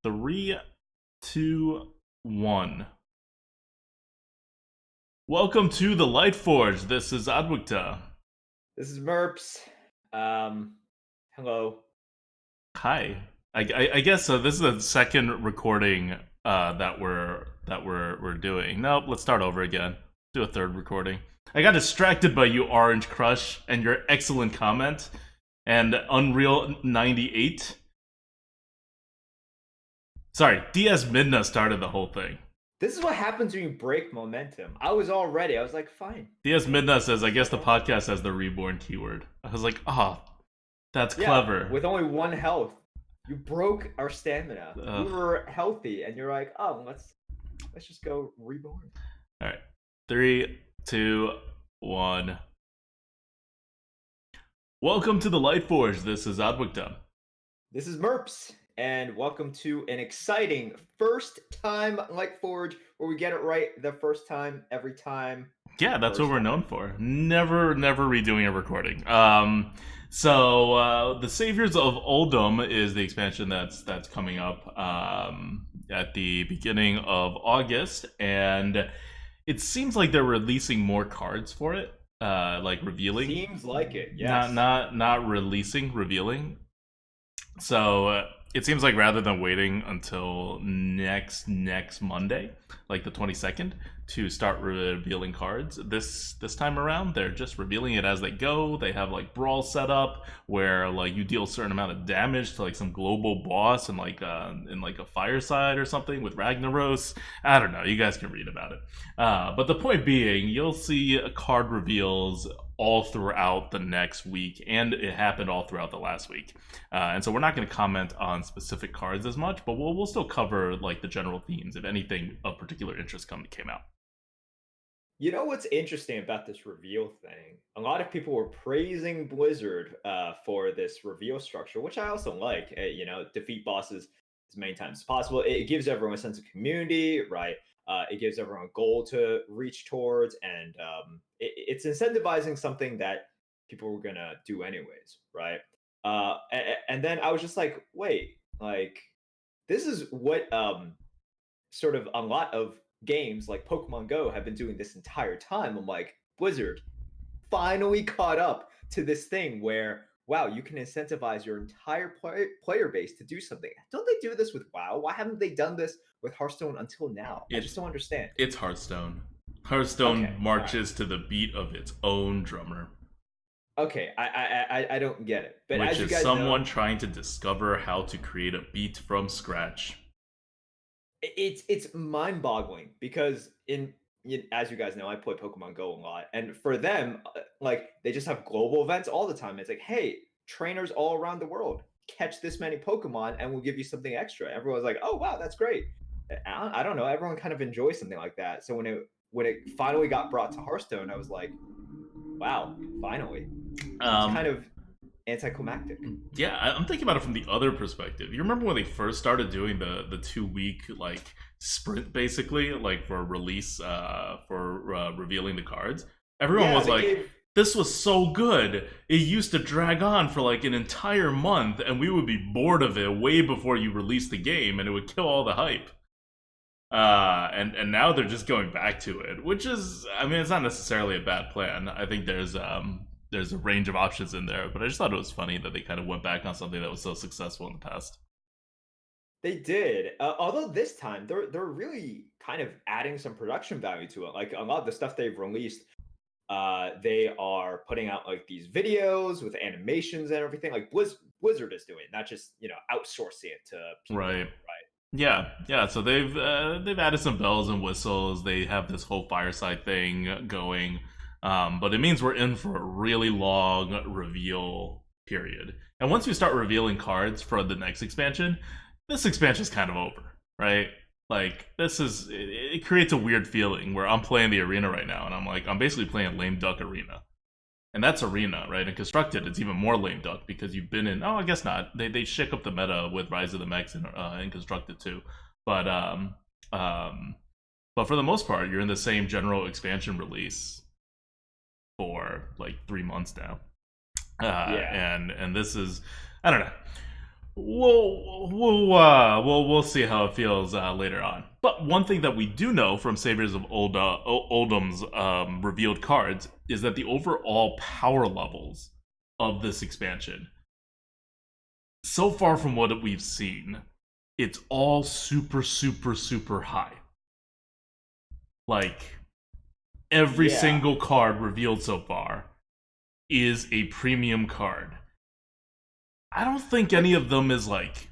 Three, two, one. Welcome to the Lightforge. This is ADWCTA. This is Merps. Hello. Hi. I guess this is the second recording that we're doing. Nope, let's start over again. Do a third recording. I got distracted by you, Orange Crush, and your excellent comment, and Unreal 98. Sorry, DS Midna started the whole thing. This is what happens when you break momentum. I was all ready. I was like, fine. DS Midna says, I guess the podcast has the reborn keyword. I was like, that's clever. With only one health. You broke our stamina. We were healthy, and you're like, let's just go reborn. All right. 3, 2, 1. Welcome to the Lightforge. This is ADWCTA. This is Merps. And welcome to an exciting first-time Lightforge, where we get it right the first time, every time. Yeah, that's what we're known for. Never redoing a recording. So the Saviors of Uldum is the expansion that's coming up at the beginning of August, and it seems like they're releasing more cards for it, like revealing. Seems like it, yes. Not releasing, revealing. So it seems like rather than waiting until next Monday, like the 22nd, to start revealing cards, this time around, they're just revealing it as they go. They have like brawl set up where like you deal a certain amount of damage to like some global boss in like a fireside or something with Ragnaros. I don't know. You guys can read about it. But the point being, you'll see card reveals all throughout the next week, and it happened all throughout the last week. And so we're not going to comment on specific cards as much, but we'll still cover like the general themes if anything of particular interest came out. You know what's interesting about this reveal thing? A lot of people were praising Blizzard for this reveal structure, which I also like. Defeat bosses as many times as possible. It gives everyone a sense of community, right? It gives everyone a goal to reach towards, and it's incentivizing something that people were gonna do anyways, right? And then I was just like, wait, like this is what sort of a lot of games like Pokemon Go have been doing this entire time. I'm like, Blizzard finally caught up to this thing where, wow, you can incentivize your entire player base to do something. Don't they do this with WoW? Why haven't they done this with Hearthstone until now? I just don't understand. It's Hearthstone. Hearthstone marches to the beat of its own drummer. Okay, I don't get it. But which as you is guys someone know, trying to discover how to create a beat from scratch. it's mind-boggling because as you guys know, I play Pokemon Go a lot, and for them, like they just have global events all the time. It's like, hey, trainers all around the world catch this many Pokemon, and we'll give you something extra. Everyone's like, oh wow, that's great. I don't know. Everyone kind of enjoys something like that. So when it finally got brought to Hearthstone, I was like, wow, finally. It's kind of anticlimactic. Yeah, I'm thinking about it from the other perspective. You remember when they first started doing the 2-week like sprint, basically, like for release, for revealing the cards? Everyone was like, this was so good. It used to drag on for like an entire month, and we would be bored of it way before you released the game, and it would kill all the hype. And now they're just going back to it, which is, I mean, it's not necessarily a bad plan. I think there's a range of options in there, but I just thought it was funny that they kind of went back on something that was so successful in the past. They did, although this time they're really kind of adding some production value to it. Like a lot of the stuff they've released, they are putting out like these videos with animations and everything. Like Blizzard is doing, not just outsourcing it to people, right? Yeah. So they've added some bells and whistles. They have this whole fireside thing going. But it means we're in for a really long reveal period. And once we start revealing cards for the next expansion, this expansion is kind of over, right? Like, it creates a weird feeling where I'm playing the arena right now, and I'm basically playing lame duck arena. And that's arena, right? And constructed, it's even more lame duck because you've been in, I guess not. They shake up the meta with Rise of the Mechs and constructed too. But for the most part, you're in the same general expansion release for like 3 months now. And this is, I don't know. we'll see how it feels later on. But one thing that we do know from Saviors of Uldum's revealed cards is that the overall power levels of this expansion, so far from what we've seen, it's all super, super, super high. Like, every Yeah. single card revealed so far is a premium card. I don't think any of them is like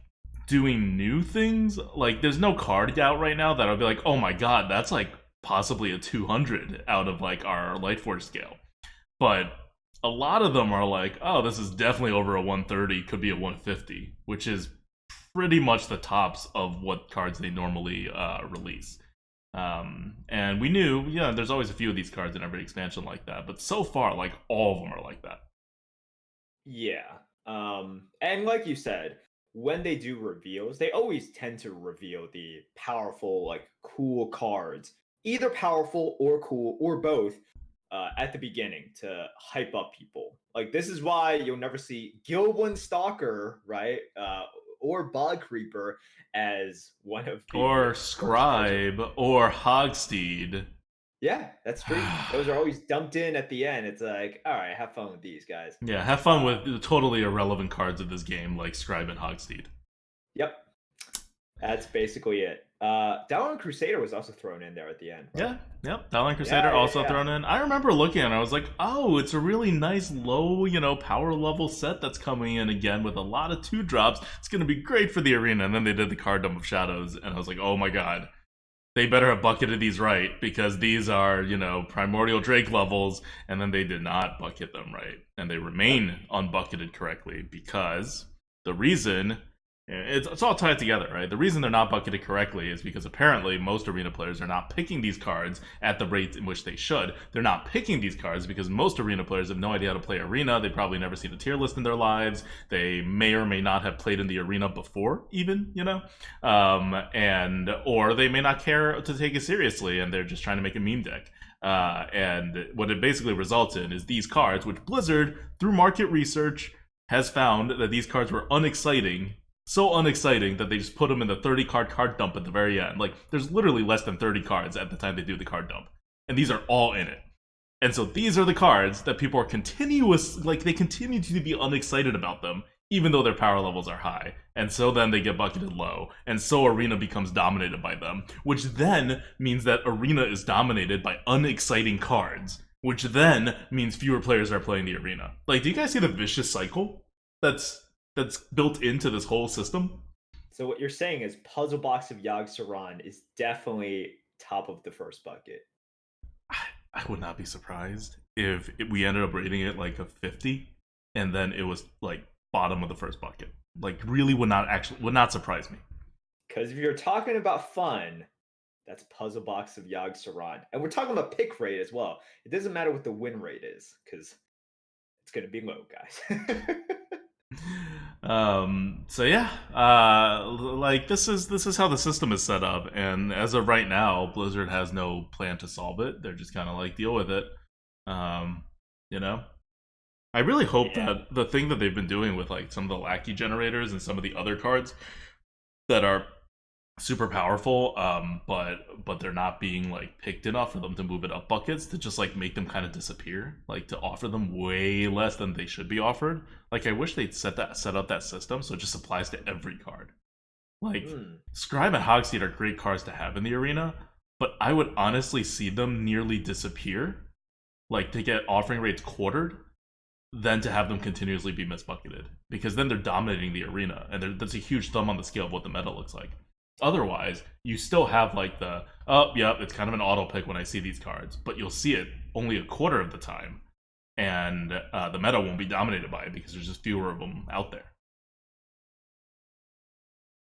doing new things. Like, there's no card out right now that I'll be like, oh my god, that's like possibly a 200 out of like our Lightforge scale. But a lot of them are like, oh, this is definitely over a 130, could be a 150, which is pretty much the tops of what cards they normally release. And we knew, yeah, there's always a few of these cards in every expansion like that, but so far, like all of them are like that. Yeah. And like you said, when they do reveals, they always tend to reveal the powerful, like cool cards, either powerful or cool or both, at the beginning to hype up people. Like this is why you'll never see Gilwin Stalker, right? Or Bog Creeper as one of the Or first cards. Scribe, or Hogsteed. Yeah, that's true. Those are always dumped in at the end. It's like, all right, have fun with these guys. Yeah, have fun with the totally irrelevant cards of this game, like Scribe and Hogsteed. Yep, that's basically it. Downland Crusader was also thrown in there at the end, right? Yeah, yep. Talon Crusader Yeah, yeah, also yeah. thrown in. I remember looking at it, I was like, oh, it's a really nice low, power level set that's coming in again with a lot of 2-drops. It's going to be great for the arena. And then they did the card dump of Shadows, and I was like, oh my god. They better have bucketed these right, because these are, Primordial Drake levels, and then they did not bucket them right. And they Yep. remain unbucketed correctly because the reason it's all tied together, right? The reason they're not bucketed correctly is because apparently most arena players are not picking these cards at the rate in which they should. They're not picking these cards because most arena players have no idea how to play arena. They probably never seen a tier list in their lives. They may or may not have played in the arena before, even, and or they may not care to take it seriously, and they're just trying to make a meme deck. And what it basically results in is these cards, which Blizzard, through market research, has found that these cards were unexciting, so unexciting that they just put them in the 30 card dump at the very end. Like, there's literally less than 30 cards at the time they do the card dump, and these are all in it. And so these are the cards that people are they continue to be unexcited about them, even though their power levels are high. And so then they get bucketed low, and so arena becomes dominated by them, which then means that arena is dominated by unexciting cards, which then means fewer players are playing the arena. Like, do you guys see the vicious cycle that's built into this whole system? So what you're saying is Puzzle Box of Yogg Saron is definitely top of the first bucket. I would not be surprised if we ended up rating it like a 50, and then it was like bottom of the first bucket. Like, really would not surprise me. Because if you're talking about fun, that's Puzzle Box of Yogg Saron. And we're talking about pick rate as well. It doesn't matter what the win rate is, because it's going to be low, guys. So yeah, like this is how the system is set up, and as of right now, Blizzard has no plan to solve it. They're just kind of like, deal with it. Um, you know, I really hope Yeah. that the thing that they've been doing with like some of the lackey generators and some of the other cards that are super powerful, but they're not being like picked enough for them to move it up buckets, to just like make them kind of disappear, like to offer them way less than they should be offered. Like, I wish they'd set up that system so it just applies to every card. Like, Mm. Scribe and Hogseed are great cards to have in the arena, but I would honestly see them nearly disappear, like to get offering rates quartered, than to have them continuously be misbucketed, because then they're dominating the arena, and that's a huge thumb on the scale of what the meta looks like. Otherwise, you still have like the, oh, yeah, it's kind of an auto pick when I see these cards, but you'll see it only a quarter of the time, and the meta won't be dominated by it because there's just fewer of them out there.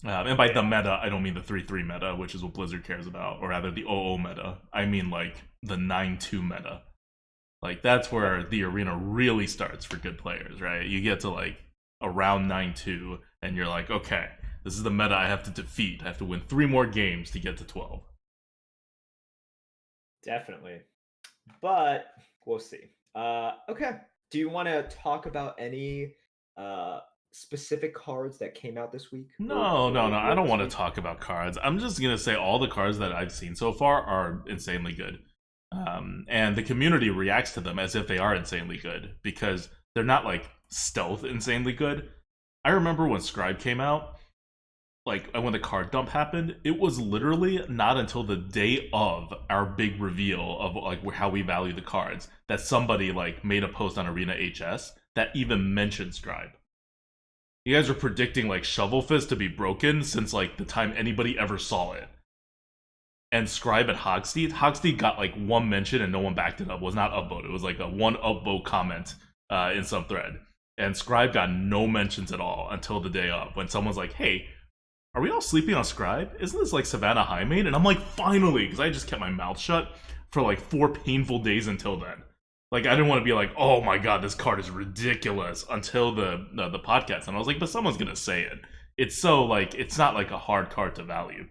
And by the Yeah. meta, I don't mean the 3-3 meta, which is what Blizzard cares about, or rather the 0-0 meta. I mean like the 9-2 meta. Like, that's where the arena really starts for good players, right? You get to like around 9-2, and you're like, okay, this is the meta I have to defeat. I have to win 3 more games to get to 12. Definitely. But we'll see. Okay. Do you want to talk about any specific cards that came out this week? No, no, no. I don't want to to talk about cards. I'm just gonna say all the cards that I've seen so far are insanely good, and the community reacts to them as if they are insanely good because they're not like stealth insanely good. I remember when Scribe came out, like when the card dump happened, it was literally not until the day of our big reveal of like how we value the cards that somebody like made a post on Arena HS that even mentioned Scribe. You guys are predicting like Shovel Fist to be broken since like the time anybody ever saw it. And Scribe at Hogsteed got like one mention and no one backed it up. It was not upvote. It was like a one upvote comment in some thread. And Scribe got no mentions at all until the day of when someone's like, hey, are we all sleeping on Scribe? Isn't this like Savannah Highmane? And I'm like, finally, because I just kept my mouth shut for like 4 painful days until then. Like, I didn't want to be like, oh my god, this card is ridiculous until the podcast. And I was like, but someone's going to say it. It's so, like, it's not like a hard card to value.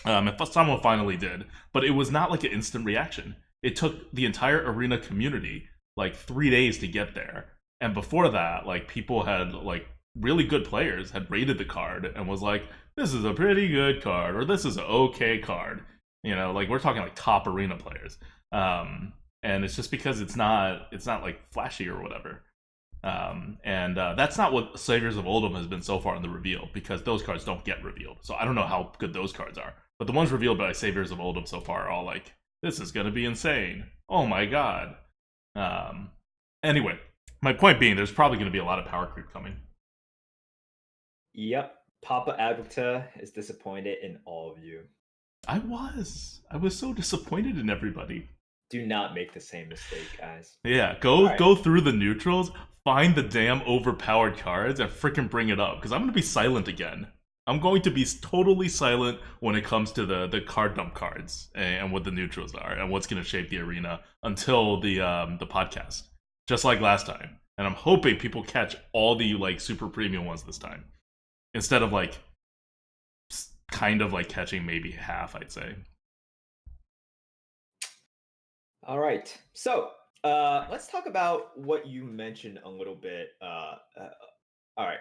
If someone finally did. But it was not like an instant reaction. It took the entire Arena community, like, 3 days to get there. And before that, like, people had, like, really good players had rated the card and was like, this is a pretty good card, or this is an okay card. You know, like, we're talking, like, top Arena players. And it's just because it's not like flashy or whatever. That's not what Saviors of Uldum has been so far in the reveal, because those cards don't get revealed. So I don't know how good those cards are. But the ones revealed by Saviors of Uldum so far are all like, this is going to be insane. Oh my god. Anyway, my point being, there's probably going to be a lot of power creep coming. Yep. Papa ADWCTA is disappointed in all of you. I was so disappointed in everybody. Do not make the same mistake, guys. Yeah, go through the neutrals, find the damn overpowered cards, and freaking bring it up. Because I'm going to be silent again. I'm going to be totally silent when it comes to the card dump cards and what the neutrals are and what's going to shape the arena until the podcast, just like last time. And I'm hoping people catch all the like super premium ones this time, instead of like kind of like catching maybe half, I'd say. All right, so let's talk about what you mentioned a little bit. All right,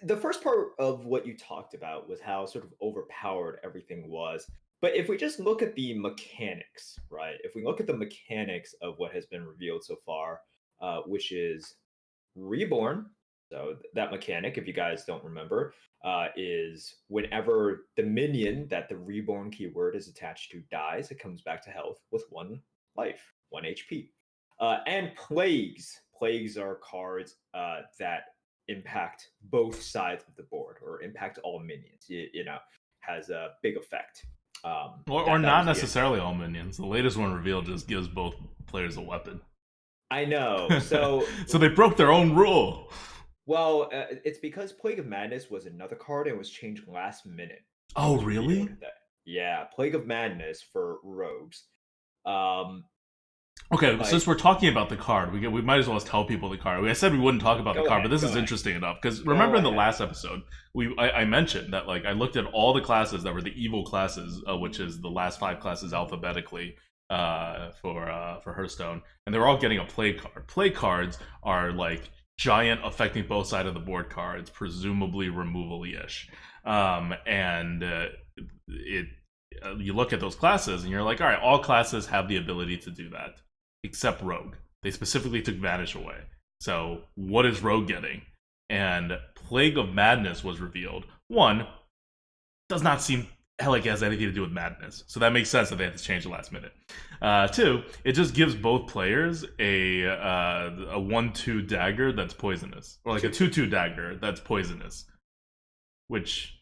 the first part of what you talked about was how sort of overpowered everything was. But if we just look at the mechanics, right? If we look at the mechanics of what has been revealed so far, which is Reborn. So that mechanic, if you guys don't remember, is whenever the minion that the Reborn keyword is attached to dies, it comes back to health with 1 life, 1 HP. And Plagues. Plagues are cards that impact both sides of the board, or impact all minions. You know, has a big effect. Or not necessarily all minions. The latest one revealed just gives both players a weapon. I know. So so they broke their own rule. Well, it's because Plague of Madness was another card and was changed last minute. Oh, really? Yeah, Plague of Madness for rogues. Okay, since we're talking about the card, we might as well tell people the card. I said we wouldn't talk about the card, but this is interesting enough, because remember in the last episode, I mentioned that like I looked at all the classes that were the evil classes, which is the last 5 classes alphabetically for Hearthstone, and they were all getting a play card. Play cards are like giant affecting both sides of the board cards, presumably removal-ish, you look at those classes and you're like, all right, all classes have the ability to do that, except Rogue. They specifically took Vanish away. So what is Rogue getting? And Plague of Madness was revealed. 1, does not seem like it has anything to do with Madness. So that makes sense that they had to change the last minute. 2, it just gives both players a 1/2 dagger that's poisonous. Or like a 2/2 dagger that's poisonous. Which,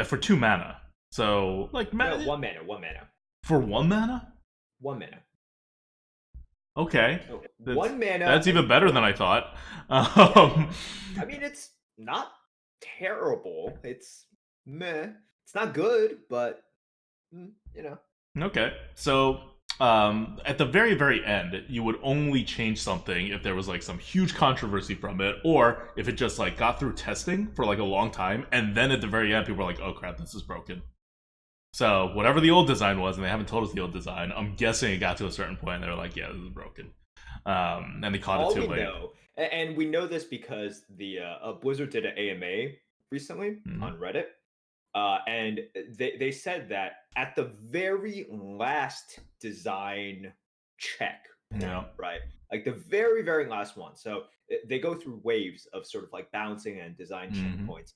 for 2 mana. So, like, no, 1 mana. For 1 mana? 1 mana. Okay. So 1 mana. That's even better than I thought. I mean, it's not terrible. It's meh. It's not good, but, you know. Okay. So, at the very, very end, you would only change something if there was, like, some huge controversy from it, or if it just, like, got through testing for, like, a long time, and then at the very end, people were like, oh, crap, this is broken. So, whatever the old design was, and they haven't told us the old design, I'm guessing it got to a certain point, and they were like, yeah, this is broken. And they caught it All too we late. know, and we know this because the Blizzard did an AMA recently Mhm. on Reddit, and they said that at the very last design check point, Yeah. right? Like the very very last one. So they go through waves of sort of like bouncing and design Hmm. checkpoints.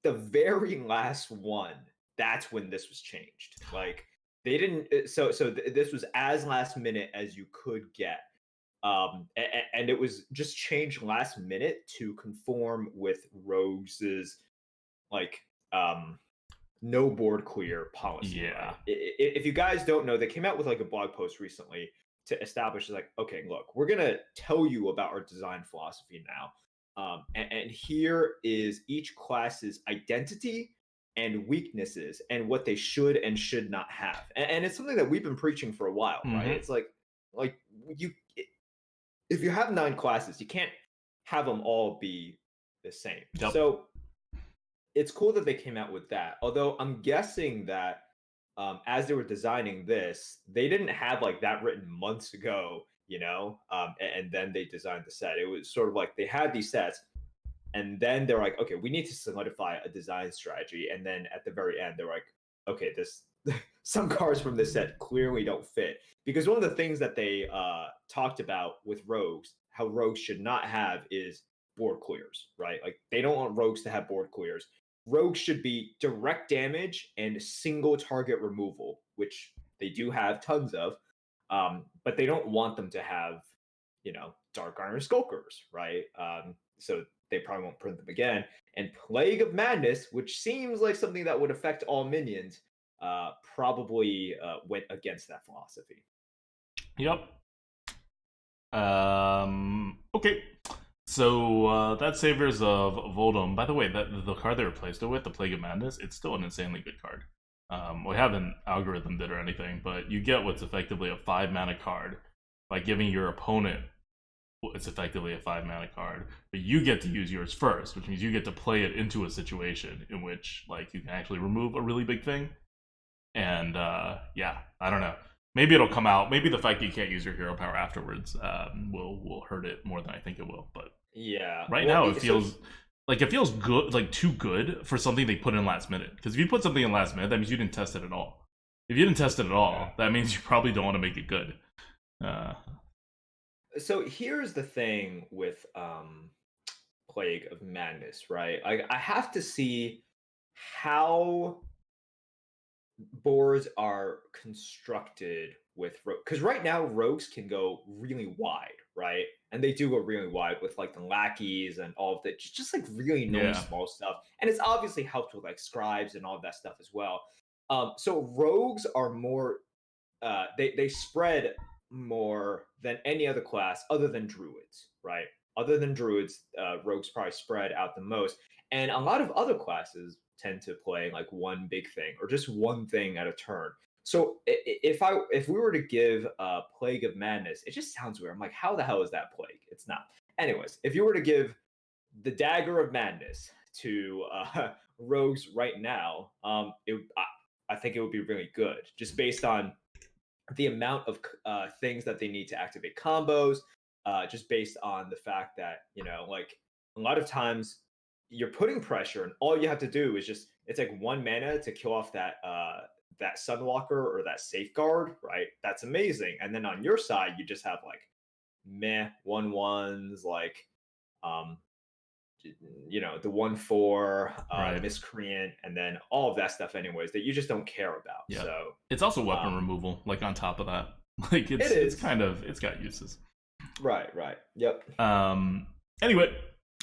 The very last one, that's when this was changed. Like they didn't. This was as last minute as you could get, and it was just changed last minute to conform with Rogue's like no board clear policy, Yeah. right? If you guys don't know, they came out with like a blog post recently to establish like, okay, look, we're gonna tell you about our design philosophy now, and here is each class's identity and weaknesses and what they should and should not have, and it's something that we've been preaching for a while, right? Hmm. It's like you if you have 9 classes, you can't have them all be the same. Yep. So it's cool that they came out with that. Although I'm guessing that as they were designing this, they didn't have like that written months ago, and then they designed the set. It was sort of like they had these sets, and then they're like, okay, we need to solidify a design strategy. And then at the very end, they're like, okay, this some cards from this set clearly don't fit, because one of the things that they talked about with rogues, how rogues should not have is board clears, right? Like they don't want rogues to have board clears. Rogues should be direct damage and single target removal, which they do have tons of, but they don't want them to have, Dark Iron Skulkers, right? So they probably won't print them again. And Plague of Madness, which seems like something that would affect all minions, probably went against that philosophy. Yep. Okay. So that's Saviors of Uldum. By the way, that the card they replaced it with, the Plague of Madness, it's still an insanely good card. We haven't algorithmed it or anything, but you get what's effectively a 5-mana card by giving your opponent it's effectively a 5-mana card, but you get to use yours first, which means you get to play it into a situation in which like you can actually remove a really big thing. And yeah, I don't know. Maybe it'll come out. Maybe the fact that you can't use your hero power afterwards will hurt it more than I think it will. But Yeah. right Well, now it feels good, like too good for something they put in last minute. Because if you put something in last minute, that means you didn't test it at all. If you didn't test it at all, that means you probably don't want to make it good. So here's the thing with Plague of Madness, right? I have to see how boards are constructed with because right now rogues can go really wide, right? And they do go really wide with like the lackeys and all of that, just like really annoying Yeah, small stuff. And it's obviously helped with like scribes and all of that stuff as well. So rogues are more they spread more than any other class other than druids, right? Other than druids, rogues probably spread out the most, and a lot of other classes tend to play like one big thing or just one thing at a turn. So if we were to give Plague of Madness, it just sounds weird. I'm like, how the hell is that plague? It's not. Anyways, if you were to give the Dagger of Madness to rogues right now, I think it would be really good, just based on the amount of things that they need to activate combos, just based on the fact that like a lot of times you're putting pressure, and all you have to do is just it's like 1 mana to kill off that Sunwalker or that Safeguard, right? That's amazing. And then on your side, you just have like meh 1/1s, like um the 1/4 right. Miscreant, and then all of that stuff anyways that you just don't care about. Yeah. So It's also weapon um removal, like on top of that. Like it it's is. kind of it's got uses. Right. Yep. Um anyway,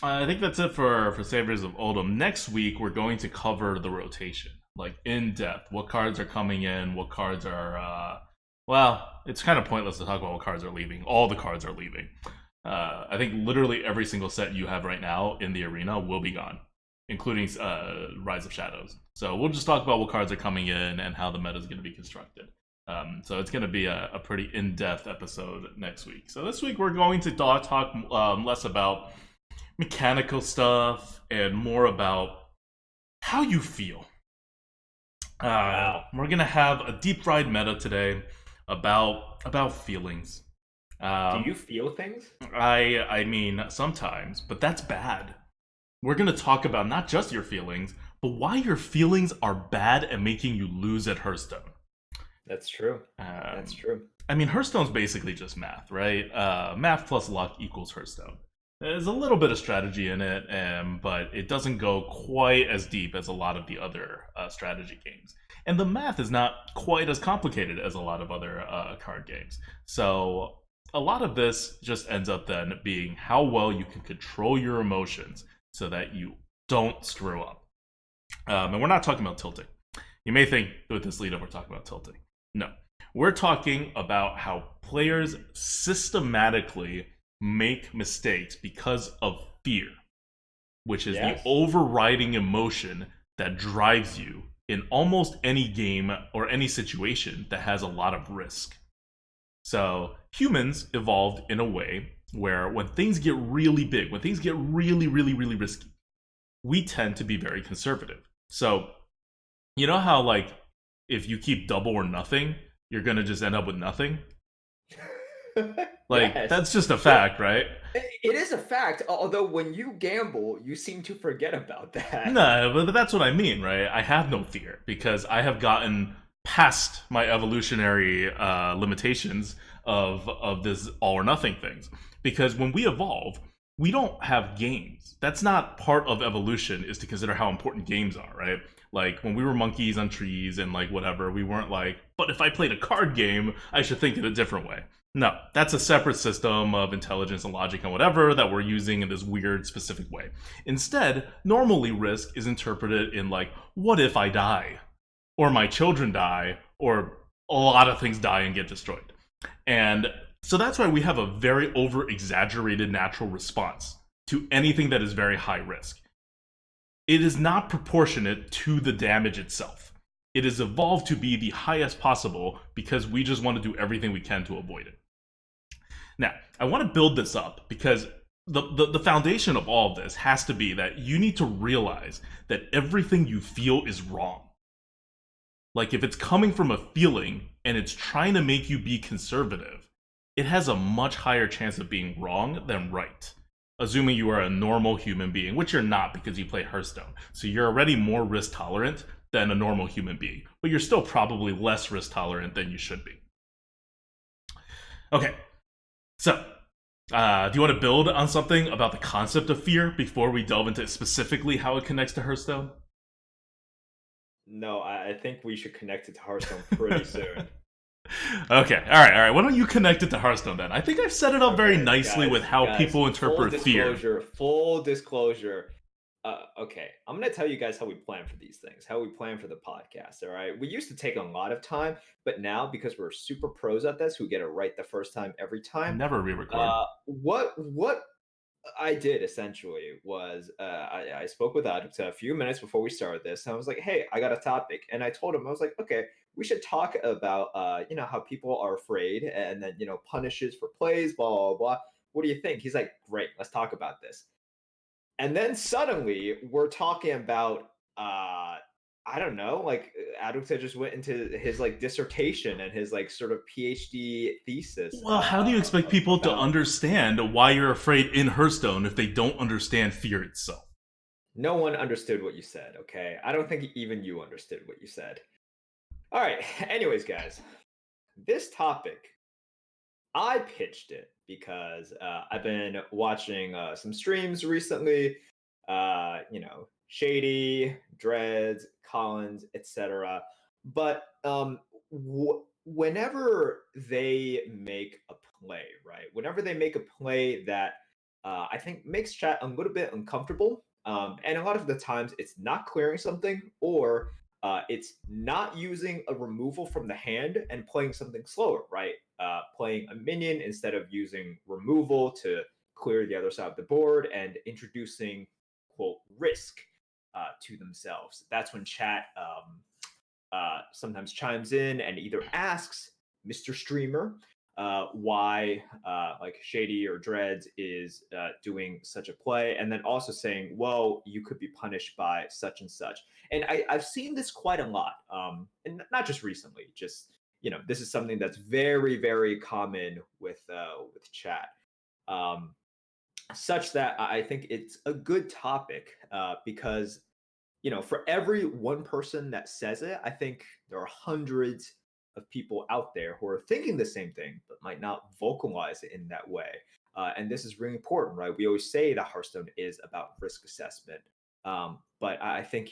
I think that's it for Saviors of Uldum. Next week we're going to cover the rotation, like in depth. What cards are coming in, what cards are well, it's kind of pointless to talk about what cards are leaving. All the cards are leaving. I think literally every single set you have right now in the arena will be gone, including Rise of Shadows. So we'll just talk about what cards are coming in and how the meta is going to be constructed. So it's going to be a pretty in-depth episode next week. So this week we're going to talk less about mechanical stuff and more about how you feel. Wow. We're going to have a deep fried meta today about feelings. Do you feel things? I mean, sometimes, but that's bad. We're going to talk about not just your feelings, but why your feelings are bad and making you lose at Hearthstone. That's true. That's Um, true. I mean, Hearthstone's basically just math, right? Math plus luck equals Hearthstone. There's a little bit of strategy in it, but it doesn't go quite as deep as a lot of the other strategy games. And the math is not quite as complicated as a lot of other card games. So a lot of this just ends up then being how well you can control your emotions so that you don't screw up. And we're not talking about tilting. You may think with this lead up we're talking about tilting. No. We're talking about how players systematically make mistakes because of fear, which is the overriding emotion that drives you in almost any game or any situation that has a lot of risk. So humans evolved in a way where when things get really big, when things get really, really, really risky, we tend to be very conservative. So you know how like if you keep double or nothing, you're gonna just end up with nothing? Like Yes. that's just a fact, right? It is a fact, although when you gamble, you seem to forget about that. No, but that's what I mean, right? I have no fear because I have gotten past my evolutionary limitations of this all or nothing things. Because when we evolve, we don't have games. That's not part of evolution. Is to consider how important games are, right? Like when we were monkeys on trees and like whatever, we weren't like, but if I played a card game, I should think in a different way. No, that's a separate system of intelligence and logic and whatever that we're using in this weird specific way. Instead, normally risk is interpreted in like, what if I die? Or my children die, or a lot of things die and get destroyed. And so that's why we have a very over exaggerated natural response to anything that is very high risk. It is not proportionate to the damage itself. It is evolved to be the highest possible because we just want to do everything we can to avoid it. Now, I want to build this up because the foundation of all of this has to be that you need to realize that everything you feel is wrong. Like, if it's coming from a feeling and it's trying to make you be conservative, it has a much higher chance of being wrong than right. Assuming you are a normal human being, which you're not because you play Hearthstone. So you're already more risk tolerant than a normal human being. But you're still probably less risk tolerant than you should be. Okay, so do you want to build on something about the concept of fear before we delve into specifically how it connects to Hearthstone? No, I think we should connect it to Hearthstone pretty soon. Okay, all right. Why don't you connect it to Hearthstone then? I think I've set it up very nicely with how people interpret fear. Full disclosure. Okay, I'm gonna tell you guys how we plan for these things, how we plan for the podcast. All right, we used to take a lot of time, but now because we're super pros at this, we get it right the first time every time. Never re-record. What I did essentially was I spoke with ADWCTA a few minutes before we started this, and I was like, "Hey, I got a topic," and I told him I was like, "Okay, we should talk about how people are afraid and then punishes for plays, blah blah blah. What do you think?" He's like, "Great, let's talk about this." And then suddenly we're talking about I don't know, like ADWCTA just went into his like dissertation and his like sort of PhD thesis. Well, how do you expect people to about understand why you're afraid in Hearthstone if they don't understand fear itself? No one understood what you said, okay? I don't think even you understood what you said. All right. Anyways, guys, this topic, I pitched it because I've been watching some streams recently. Shady, Dreads, Collins, etc. But whenever they make a play, right? Whenever they make a play that I think makes chat a little bit uncomfortable, and a lot of the times it's not clearing something or it's not using a removal from the hand and playing something slower, right? Playing a minion instead of using removal to clear the other side of the board and introducing, quote, risk to themselves. That's when chat sometimes chimes in and either asks Mr. Streamer why like Shady or Dreads is doing such a play, and then also saying, well, you could be punished by such and such. And I've seen this quite a lot, and not just recently, just this is something that's very, very common with with chat. Um, Such that I think it's a good topic because for every one person that says it, I think there are hundreds of people out there who are thinking the same thing, but might not vocalize it in that way. And this is really important, right? We always say that Hearthstone is about risk assessment. But I think,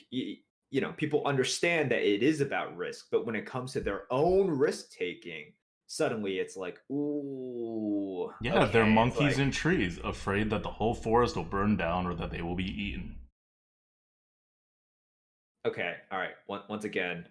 people understand that it is about risk, but when it comes to their own risk taking, suddenly it's like, ooh, Yeah, they're okay. It's monkeys like, in trees, afraid that the whole forest will burn down or that they will be eaten. okay, all right. Once again,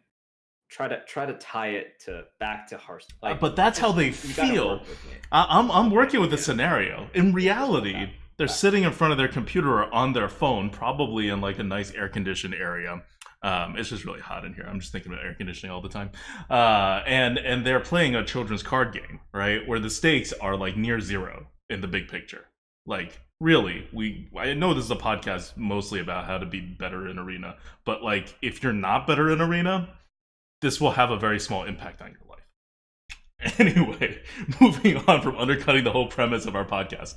try to tie it to back to Hearthstone. Like, But that's how just they you got to feel. work with me. I'm working with the Yeah, scenario. In just one back. reality, they're back. sitting in front of their computer or on their phone, probably in like a nice air conditioned area. It's just really hot in here. I'm just thinking about air conditioning all the time. And they're playing a children's card game, right, where the stakes are like near zero in the big picture. Like really, I know this is a podcast mostly about how to be better in Arena, but like if you're not better in Arena, this will have a very small impact on your life. Anyway, moving on from undercutting the whole premise of our podcast.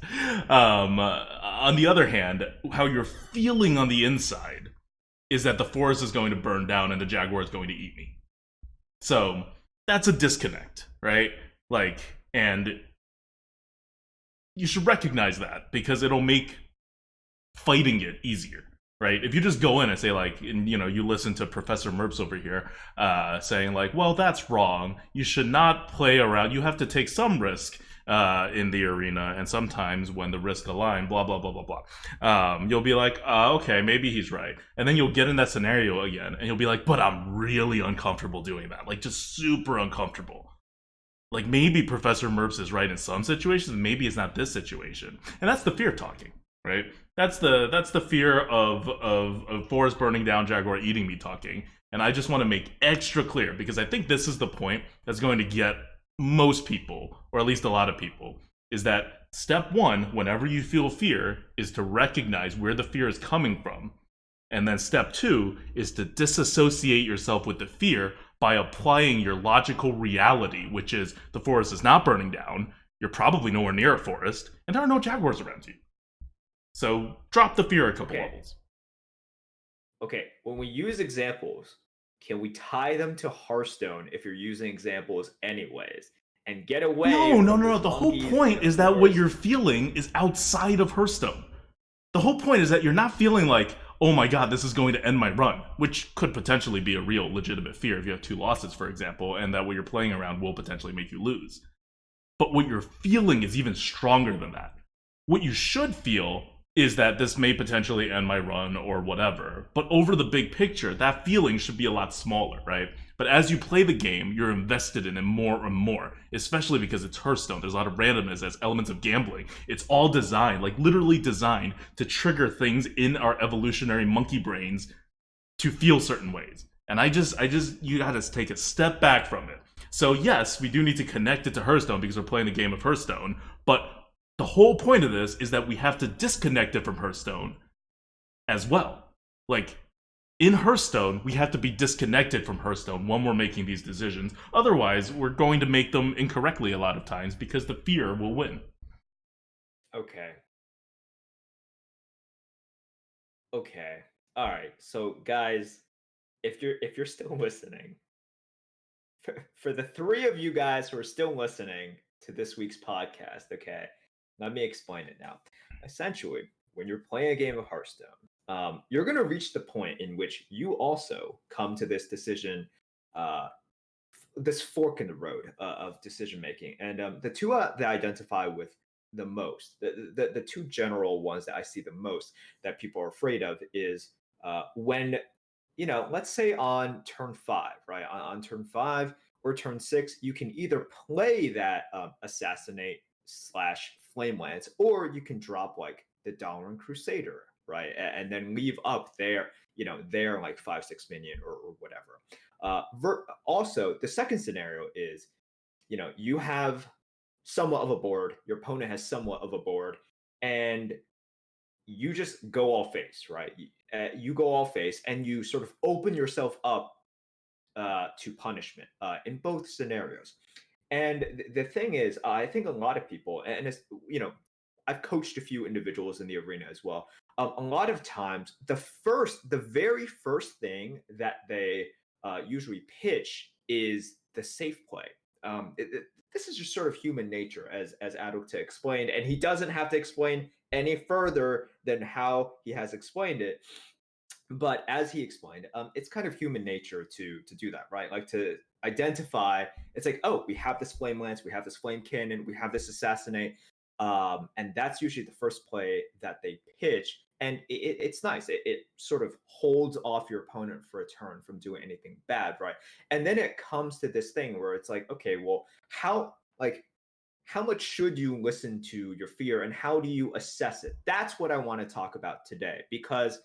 On the other hand, how you're feeling on the inside is that the forest is going to burn down and the jaguar is going to eat me. So that's a disconnect, right? Like, and you should recognize that because it'll make fighting it easier, right? If you just go in and say like, and, you listen to Professor Merps over here saying like, well, that's wrong. You should not play around. You have to take some risk in the arena, and sometimes when the risk align, blah blah blah blah blah. You'll be like, okay, maybe he's right, and then you'll get in that scenario again, and you'll be like, but I'm really uncomfortable doing that, like just super uncomfortable. Like maybe Professor Merps is right in some situations, maybe it's not this situation, and that's the fear talking, right? That's the fear of forest burning down, jaguar eating me talking, and I just want to make extra clear because I think this is the point that's going to get most people, or at least a lot of people, is that step one, whenever you feel fear, is to recognize where the fear is coming from, and then step two is to disassociate yourself with the fear by applying your logical reality, which is the forest is not burning down, you're probably nowhere near a forest, and there are no jaguars around you. So drop the fear a couple levels. Okay, when we use examples, can we tie them to Hearthstone if you're using examples anyways, and get away No, no, from no, no. this The whole monkeys in point a is that what forest? you're feeling is outside of Hearthstone. The whole point is that you're not feeling like, oh my god, this is going to end my run, which could potentially be a real legitimate fear if you have 2 losses, for example, and that what you're playing around will potentially make you lose. But what you're feeling is even stronger than that. What you should feel is that this may potentially end my run or whatever. But over the big picture, that feeling should be a lot smaller, right? But as you play the game, you're invested in it more and more, especially because it's Hearthstone. There's a lot of randomness, there's elements of gambling. It's all designed, like literally designed, to trigger things in our evolutionary monkey brains to feel certain ways. And you gotta take a step back from it. So yes, we do need to connect it to Hearthstone because we're playing the game of Hearthstone, but the whole point of this is that we have to disconnect it from Hearthstone as well. Like, in Hearthstone, we have to be disconnected from Hearthstone when we're making these decisions. Otherwise, we're going to make them incorrectly a lot of times because the fear will win. Okay. Okay. All right. So guys, if you're still listening, for the 3 of you guys who are still listening to this week's podcast, okay, let me explain it now. Essentially, when you're playing a game of Hearthstone, you're going to reach the point in which you also come to this decision, uh, this fork in the road of decision making. And the two that I identify with the most, the two general ones that I see the most that people are afraid of is when, let's say on turn 5, right? On turn 5 or turn 6, you can either play that assassinate slash flamelance, or you can drop like the Dalaran Crusader, right? And then leave up their like 5-6 minion or whatever. Also, the second scenario is, you have somewhat of a board, your opponent has somewhat of a board, and you just go all face, right? You go all face, and you sort of open yourself up to punishment in both scenarios. And the thing is, I think a lot of people, and it's, I've coached a few individuals in the arena as well. A lot of times, the very first thing that they usually pitch is the safe play. This is just sort of human nature, as ADWCTA explained, and he doesn't have to explain any further than how he has explained it. But as he explained, it's kind of human nature to do that, right? Like to identify. It's like, oh, we have this flame lance, we have this flame cannon, we have this assassinate, and that's usually the first play that they pitch. And it's nice. It sort of holds off your opponent for a turn from doing anything bad, right? And then it comes to this thing where it's like, okay, well, how much should you listen to your fear, and how do you assess it? That's what I want to talk about today, because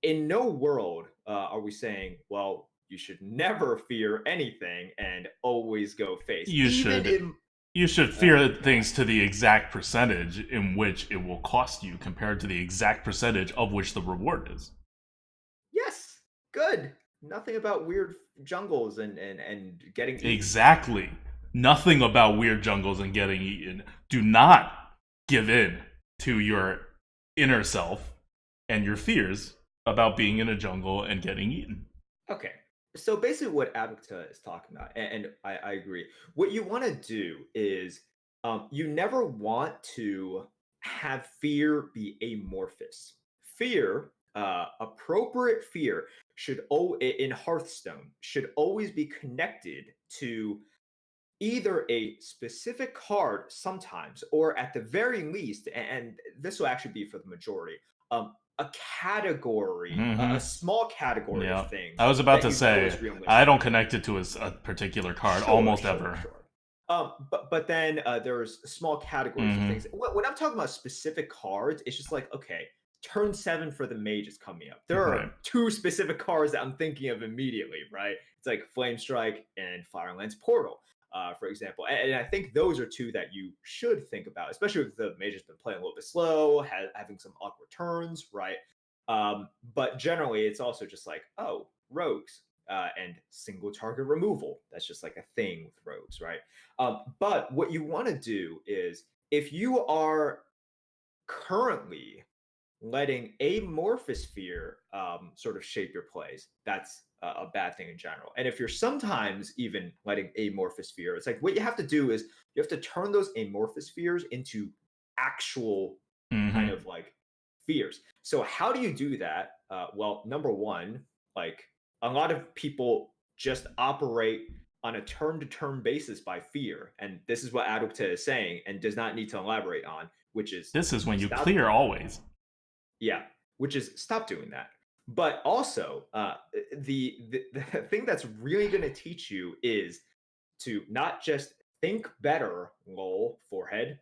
in no world are we saying, well, you should never fear anything and always go face. You Even should in you should fear things to the exact percentage in which it will cost you compared to the exact percentage of which the reward is. yes, good. Nothing about weird jungles and getting eaten. Exactly. Nothing about weird jungles and getting eaten. Do not give in to your inner self and your fears about being in a jungle and getting eaten. Okay. So basically, what ADWCTA is talking about, and I agree. What you want to do is, you never want to have fear be amorphous. Fear, appropriate fear, in Hearthstone should always be connected to either a specific card sometimes, or at the very least, and this will actually be for the majority, a category, a small category of Yeah. things I was about that to you know say, is realistic. I don't connect it to a particular card almost ever. Sure. But then there's small categories of things. When I'm talking about specific cards, it's just like, okay, turn 7 for the mage is coming up. There are Right. 2 specific cards that I'm thinking of immediately, right? It's like Flame Strike and Fire Lance Portal, for example. And I think those are 2 that you should think about, especially if the mage has been playing a little bit slow, having some awkward turns, right? But generally, it's also just like, oh, rogues. And single target removal. That's just like a thing with rogues, right? But what you want to do is, if you are currently letting amorphous fear sort of shape your plays, that's a bad thing in general. And if you're sometimes even letting amorphous fear, it's like what you have to do is you have to turn those amorphous fears into actual kind of like fears. So how do you do that? Well, number one, like a lot of people just operate on a turn-to-turn basis by fear, and this is what ADWCTA is saying, and does not need to elaborate on, which is This is when you stop. clear always. Yeah, which is stop doing that. But also, the thing that's really going to teach you is to not just think better, lol, forehead,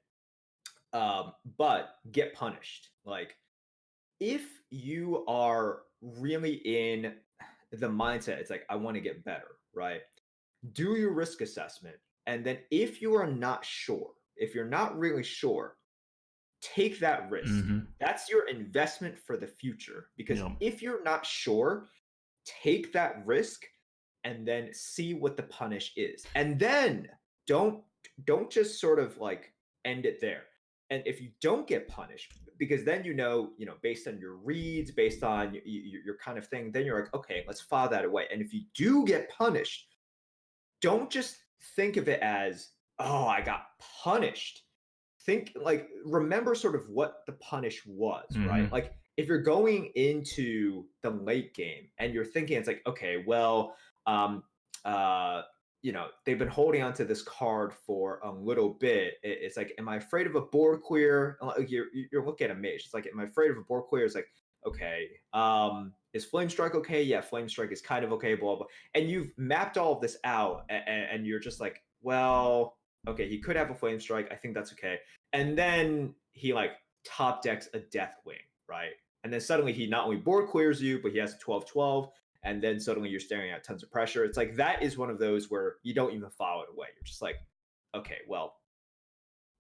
but get punished. Like, if you are really in the mindset, it's like, I want to get better, right? Do your risk assessment. And then if you are not sure, if you're not really sure, take that risk. That's your investment for the future. Because Yep. if you're not sure, take that risk and then see what the punish is. And then don't just sort of like end it there. And if you don't get punished, because then based on your reads, based on your kind of thing, then you're like, okay, let's file that away. And if you do get punished, don't just think of it as, oh, I got punished. Remember sort of what the punish was, right? Like, if you're going into the late game and you're thinking, it's like, okay, well, they've been holding on to this card for a little bit. It's like, am I afraid of a board clear? You're looking at a mage. It's like, am I afraid of a board clear? It's like, okay, is Flame Strike okay? Yeah, Flame Strike is kind of okay, blah, blah. And you've mapped all of this out, and you're just like, well, okay, he could have a Flame Strike. I think that's okay. And then he like top decks a Deathwing, right? And then suddenly he not only board clears you, but he has a 12/12. And then suddenly you're staring at tons of pressure. It's like, that is one of those where you don't even file it away. You're just like, okay, well,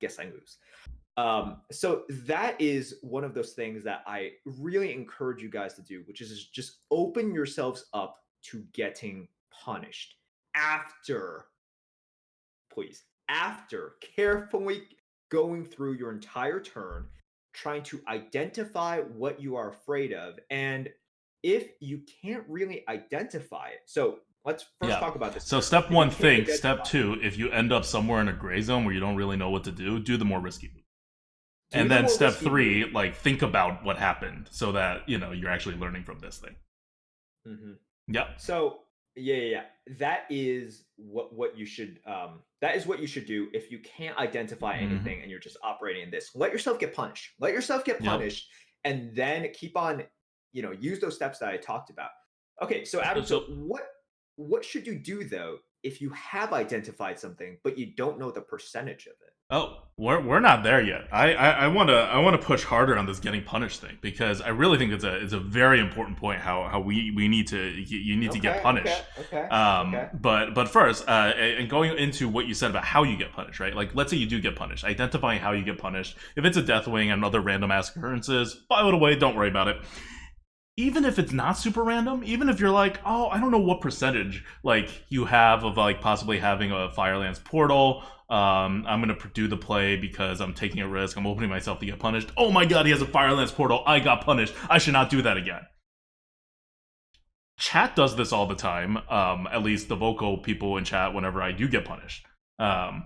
guess I lose. So that is one of those things that I really encourage you guys to do, which is just open yourselves up to getting punished after after carefully going through your entire turn, trying to identify what you are afraid of. And if you can't really identify it, so let's first Yeah. talk about this So first. step If you one, can't think. Step identify, two, if you end up somewhere in a gray zone where you don't really know what to do the more risky move. do And the then more step risky move. three, like think about what happened so that, you're actually learning from this thing. Mhm. Yep. So yeah. That is what you should that is what you should do if you can't identify Hmm. anything and you're just operating in this. Let yourself get punished. Let yourself get Yep. punished, and then keep on, use those steps that I talked about. Okay, so Adam, So so what should you do though if you have identified something but you don't know the percentage of it? Oh, we're not there yet. I wanna push harder on this getting punished thing because I really think it's a very important point how we need to you need to get punished. Okay. But first, and going into what you said about how you get punished, right? Like, let's say you do get punished, identifying how you get punished. If it's a Deathwing and other random ass occurrences, file it away. Don't worry about it. Even if it's not super random, even if you're like, oh, I don't know what percentage like you have of like possibly having a Firelands portal. I'm gonna do the play because I'm taking a risk. I'm opening myself to get punished. Oh my god, he has a Firelands portal. I got punished. I should not do that again. Chat does this all the time. At least the vocal people in chat whenever I do get punished,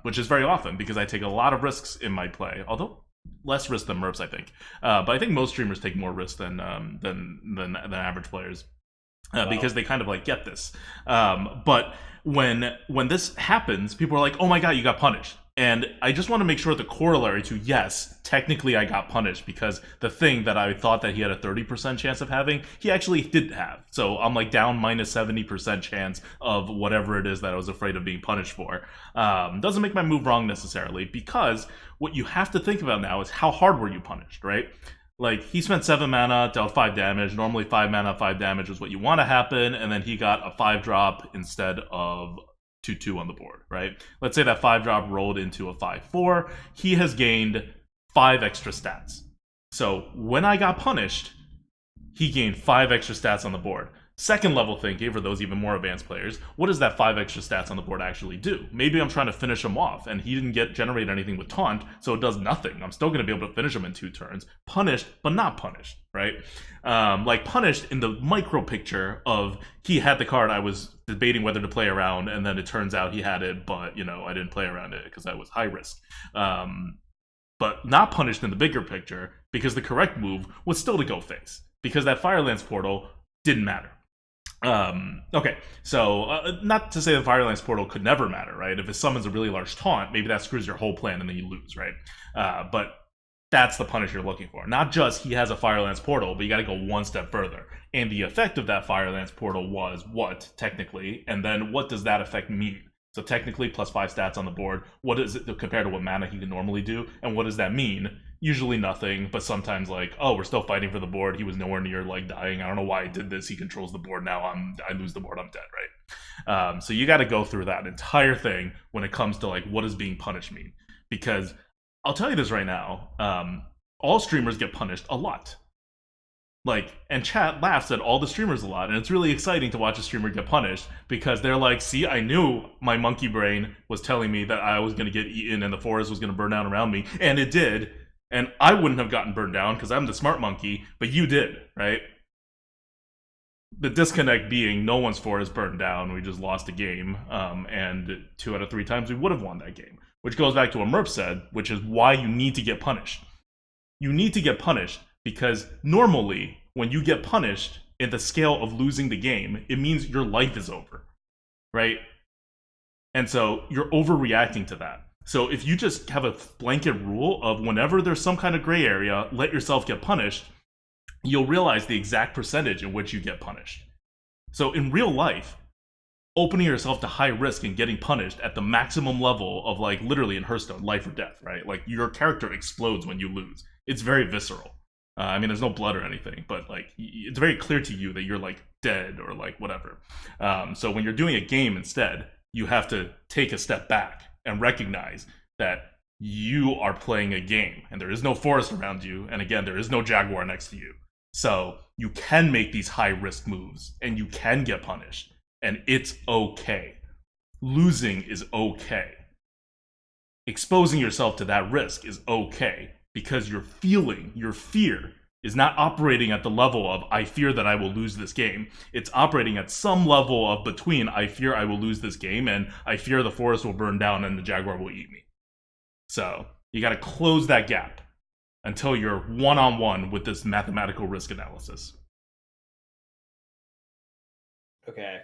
which is very often because I take a lot of risks in my play. Although less risk than Merps, I think. But I think most streamers take more risk than average players. Because Well, they kind of like get this. But when this happens, people are like, "Oh my god, you got punished." And I just want to make sure the corollary to yes, technically I got punished because the thing that I thought that he had a 30% chance of having, he actually did have. So I'm like down minus 70% chance of whatever it is that I was afraid of being punished for. Doesn't make my move wrong necessarily because what you have to think about now is how hard were you punished, right? Like, he spent 7 mana, dealt 5 damage. Normally 5 mana, 5 damage is what you want to happen, and then he got a 5 drop instead of 2/2 on the board, right? Let's say that 5 drop rolled into a 5/4. He has gained 5 extra stats. So when I got punished, he gained 5 extra stats on the board. Second level thinking, for those even more advanced players, what does that 5 extra stats on the board actually do? Maybe I'm trying to finish him off, and he didn't generate anything with Taunt, so it does nothing. I'm still going to be able to finish him in 2 turns. Punished, but not punished, right? Like, punished in the micro picture of he had the card I was debating whether to play around, and then it turns out he had it, but, I didn't play around it because I was high risk. But not punished in the bigger picture because the correct move was still to go face because that Firelands portal didn't matter. Okay, so not to say the Firelands portal could never matter, right? If it summons a really large taunt, maybe that screws your whole plan and then you lose, right? But that's the punish you're looking for. Not just he has a Firelands portal, but you got to go one step further. And the effect of that Firelands portal was what, technically? And then what does that effect mean? So technically, plus 5 stats on the board. What is it compared to what mana he can normally do? And what does that mean? Usually nothing, but sometimes like, oh, we're still fighting for the board. He was nowhere near like dying. I don't know why I did this. He controls the board now. I lose the board. I'm dead, right? So you got to go through that entire thing when it comes to like what does being punished mean? Because I'll tell you this right now, all streamers get punished a lot. Like, and chat laughs at all the streamers a lot, and it's really exciting to watch a streamer get punished because they're like, see, I knew my monkey brain was telling me that I was going to get eaten and the forest was going to burn down around me, and it did, and I wouldn't have gotten burned down because I'm the smart monkey, but you did, right? The disconnect being no one's forest burned down, we just lost a game, and 2 out of 3 times we would have won that game, which goes back to what Merp said, which is why you need to get punished. You need to get punished because normally, when you get punished in the scale of losing the game, it means your life is over, right? And so you're overreacting to that. So if you just have a blanket rule of whenever there's some kind of gray area, let yourself get punished, you'll realize the exact percentage in which you get punished. So in real life, opening yourself to high risk and getting punished at the maximum level of like literally in Hearthstone, life or death, right? Like your character explodes when you lose. It's very visceral. I mean, there's no blood or anything, but like it's very clear to you that you're like dead or like whatever. So when you're doing a game instead, you have to take a step back and recognize that you are playing a game and there is no forest around you. And again, there is no jaguar next to you. So you can make these high risk moves and you can get punished and it's okay. Losing is okay. exposing yourself to that risk is okay because your fear is not operating at the level of I fear that I will lose this game. It's operating at some level of between I fear I will lose this game and I fear the forest will burn down and the jaguar will eat me. So you got to close that gap until you're one-on-one with this mathematical risk analysis. Okay.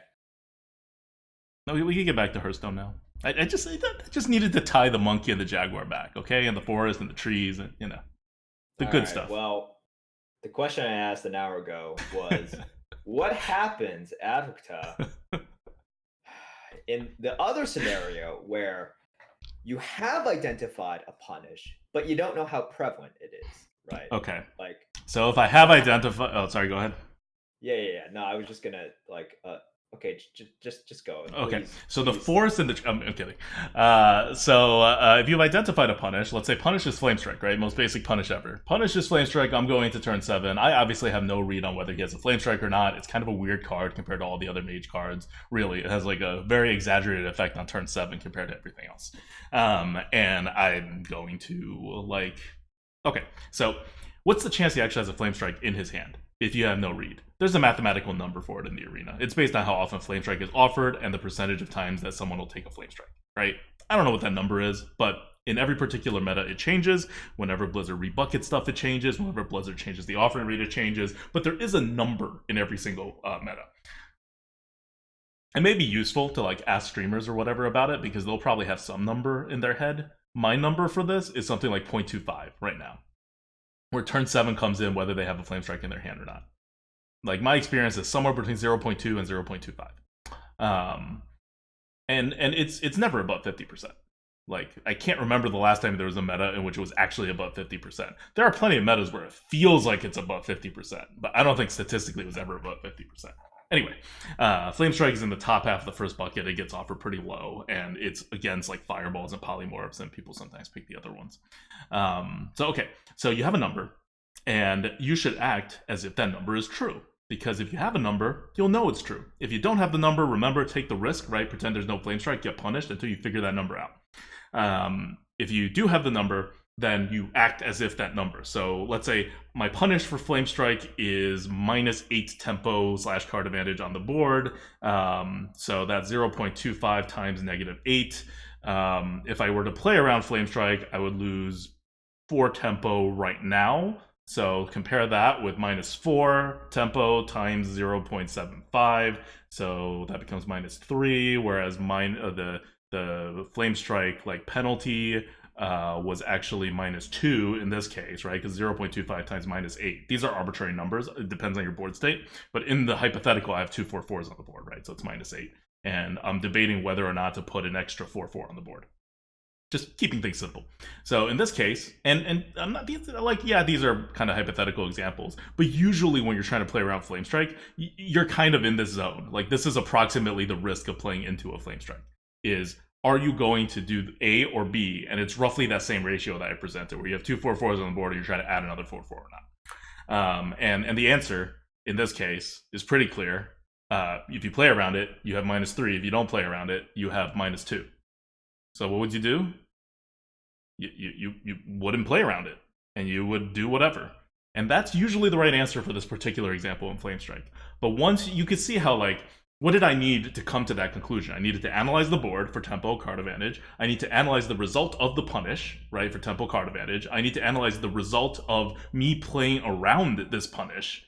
No, we can get back to Hearthstone now. I just needed to tie the monkey and the jaguar back, okay? And the forest and the trees and, the good stuff. Well, the question I asked an hour ago was, what happens, ADWCTA, in the other scenario where you have identified a punish, but you don't know how prevalent it is, right? Okay. Like, so if I have identified... Oh, sorry, go ahead. Yeah. No, I was just gonna okay, just go. Okay, please, so please. The forest and the... I'm kidding. If you've identified a punish, let's say punish is Flame Strike, right? Most basic punish ever. Punish is Flame Strike, I'm going to turn 7. I obviously have no read on whether he has a Flame Strike or not. It's kind of a weird card compared to all the other mage cards. Really, it has like a very exaggerated effect on turn 7 compared to everything else. And I'm going to, Okay, so what's the chance he actually has a Flame Strike in his hand if you have no read? There's a mathematical number for it in the arena. It's based on how often Flame Strike is offered and the percentage of times that someone will take a Flame Strike, right? I don't know what that number is, but in every particular meta, it changes. Whenever Blizzard rebucket stuff, it changes. Whenever Blizzard changes the offering rate, it changes. But there is a number in every single meta. It may be useful to ask streamers or whatever about it because they'll probably have some number in their head. My number for this is something like 0.25 right now, where turn 7 comes in whether they have a Flame Strike in their hand or not. My experience is somewhere between 0.2 and 0.25. And it's never above 50%. I can't remember the last time there was a meta in which it was actually above 50%. There are plenty of metas where it feels like it's above 50%, but I don't think statistically it was ever above 50%. Anyway, Flame Strike is in the top half of the first bucket. It gets offered pretty low, and it's against fireballs and polymorphs, and people sometimes pick the other ones. So you have a number, and you should act as if that number is true. Because if you have a number, you'll know it's true. If you don't have the number, remember, take the risk, right? Pretend there's no Flame Strike, get punished until you figure that number out. If you do have the number, then you act as if that number. So let's say my punish for Flame Strike is -8 tempo / card advantage on the board. So that's 0.25 times -8. If I were to play around Flame Strike, I would lose 4 tempo right now. So compare that with -4 tempo times 0.75. So that becomes -3, whereas the Flame Strike penalty was actually -2 in this case, right? Because 0.25 times -8. These are arbitrary numbers. It depends on your board state. But in the hypothetical, I have 2 4/4s on the board, right? So it's -8. And I'm debating whether or not to put an extra 4/4 on the board. Just keeping things simple. So in this case, and I'm not these are kind of hypothetical examples, but usually when you're trying to play around Flame Strike, you're kind of in this zone. This is approximately the risk of playing into a Flame Strike. Are you going to do A or B? And it's roughly that same ratio that I presented, where you have 2 4/4s on the board and you're trying to add another 4/4 or not. And the answer in this case is pretty clear. If you play around it, you have -3. If you don't play around it, you have -2. So what would you do? You wouldn't play around it, and you would do whatever. And that's usually the right answer for this particular example in Flame Strike. But once you could see how, what did I need to come to that conclusion? I needed to analyze the board for tempo card advantage. I need to analyze the result of the punish, right, for tempo card advantage. I need to analyze the result of me playing around this punish,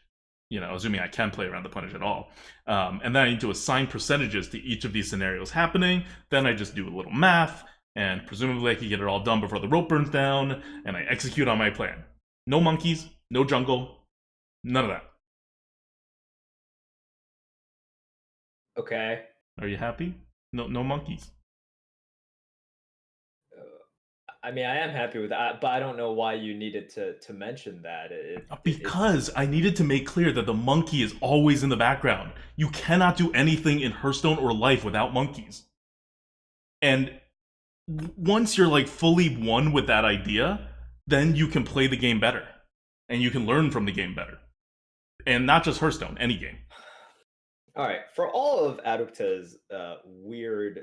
assuming I can play around the punish at all. And then I need to assign percentages to each of these scenarios happening. Then I just do a little math, and presumably I can get it all done before the rope burns down, and I execute on my plan. No monkeys, no jungle, none of that. Okay. Are you happy? No monkeys. I mean, I am happy with that, but I don't know why you needed to mention that. Because I needed to make clear that the monkey is always in the background. You cannot do anything in Hearthstone or life without monkeys. And once you're fully one with that idea, then you can play the game better. And you can learn from the game better. And not just Hearthstone, any game. All right, for all of ADWCTA's weird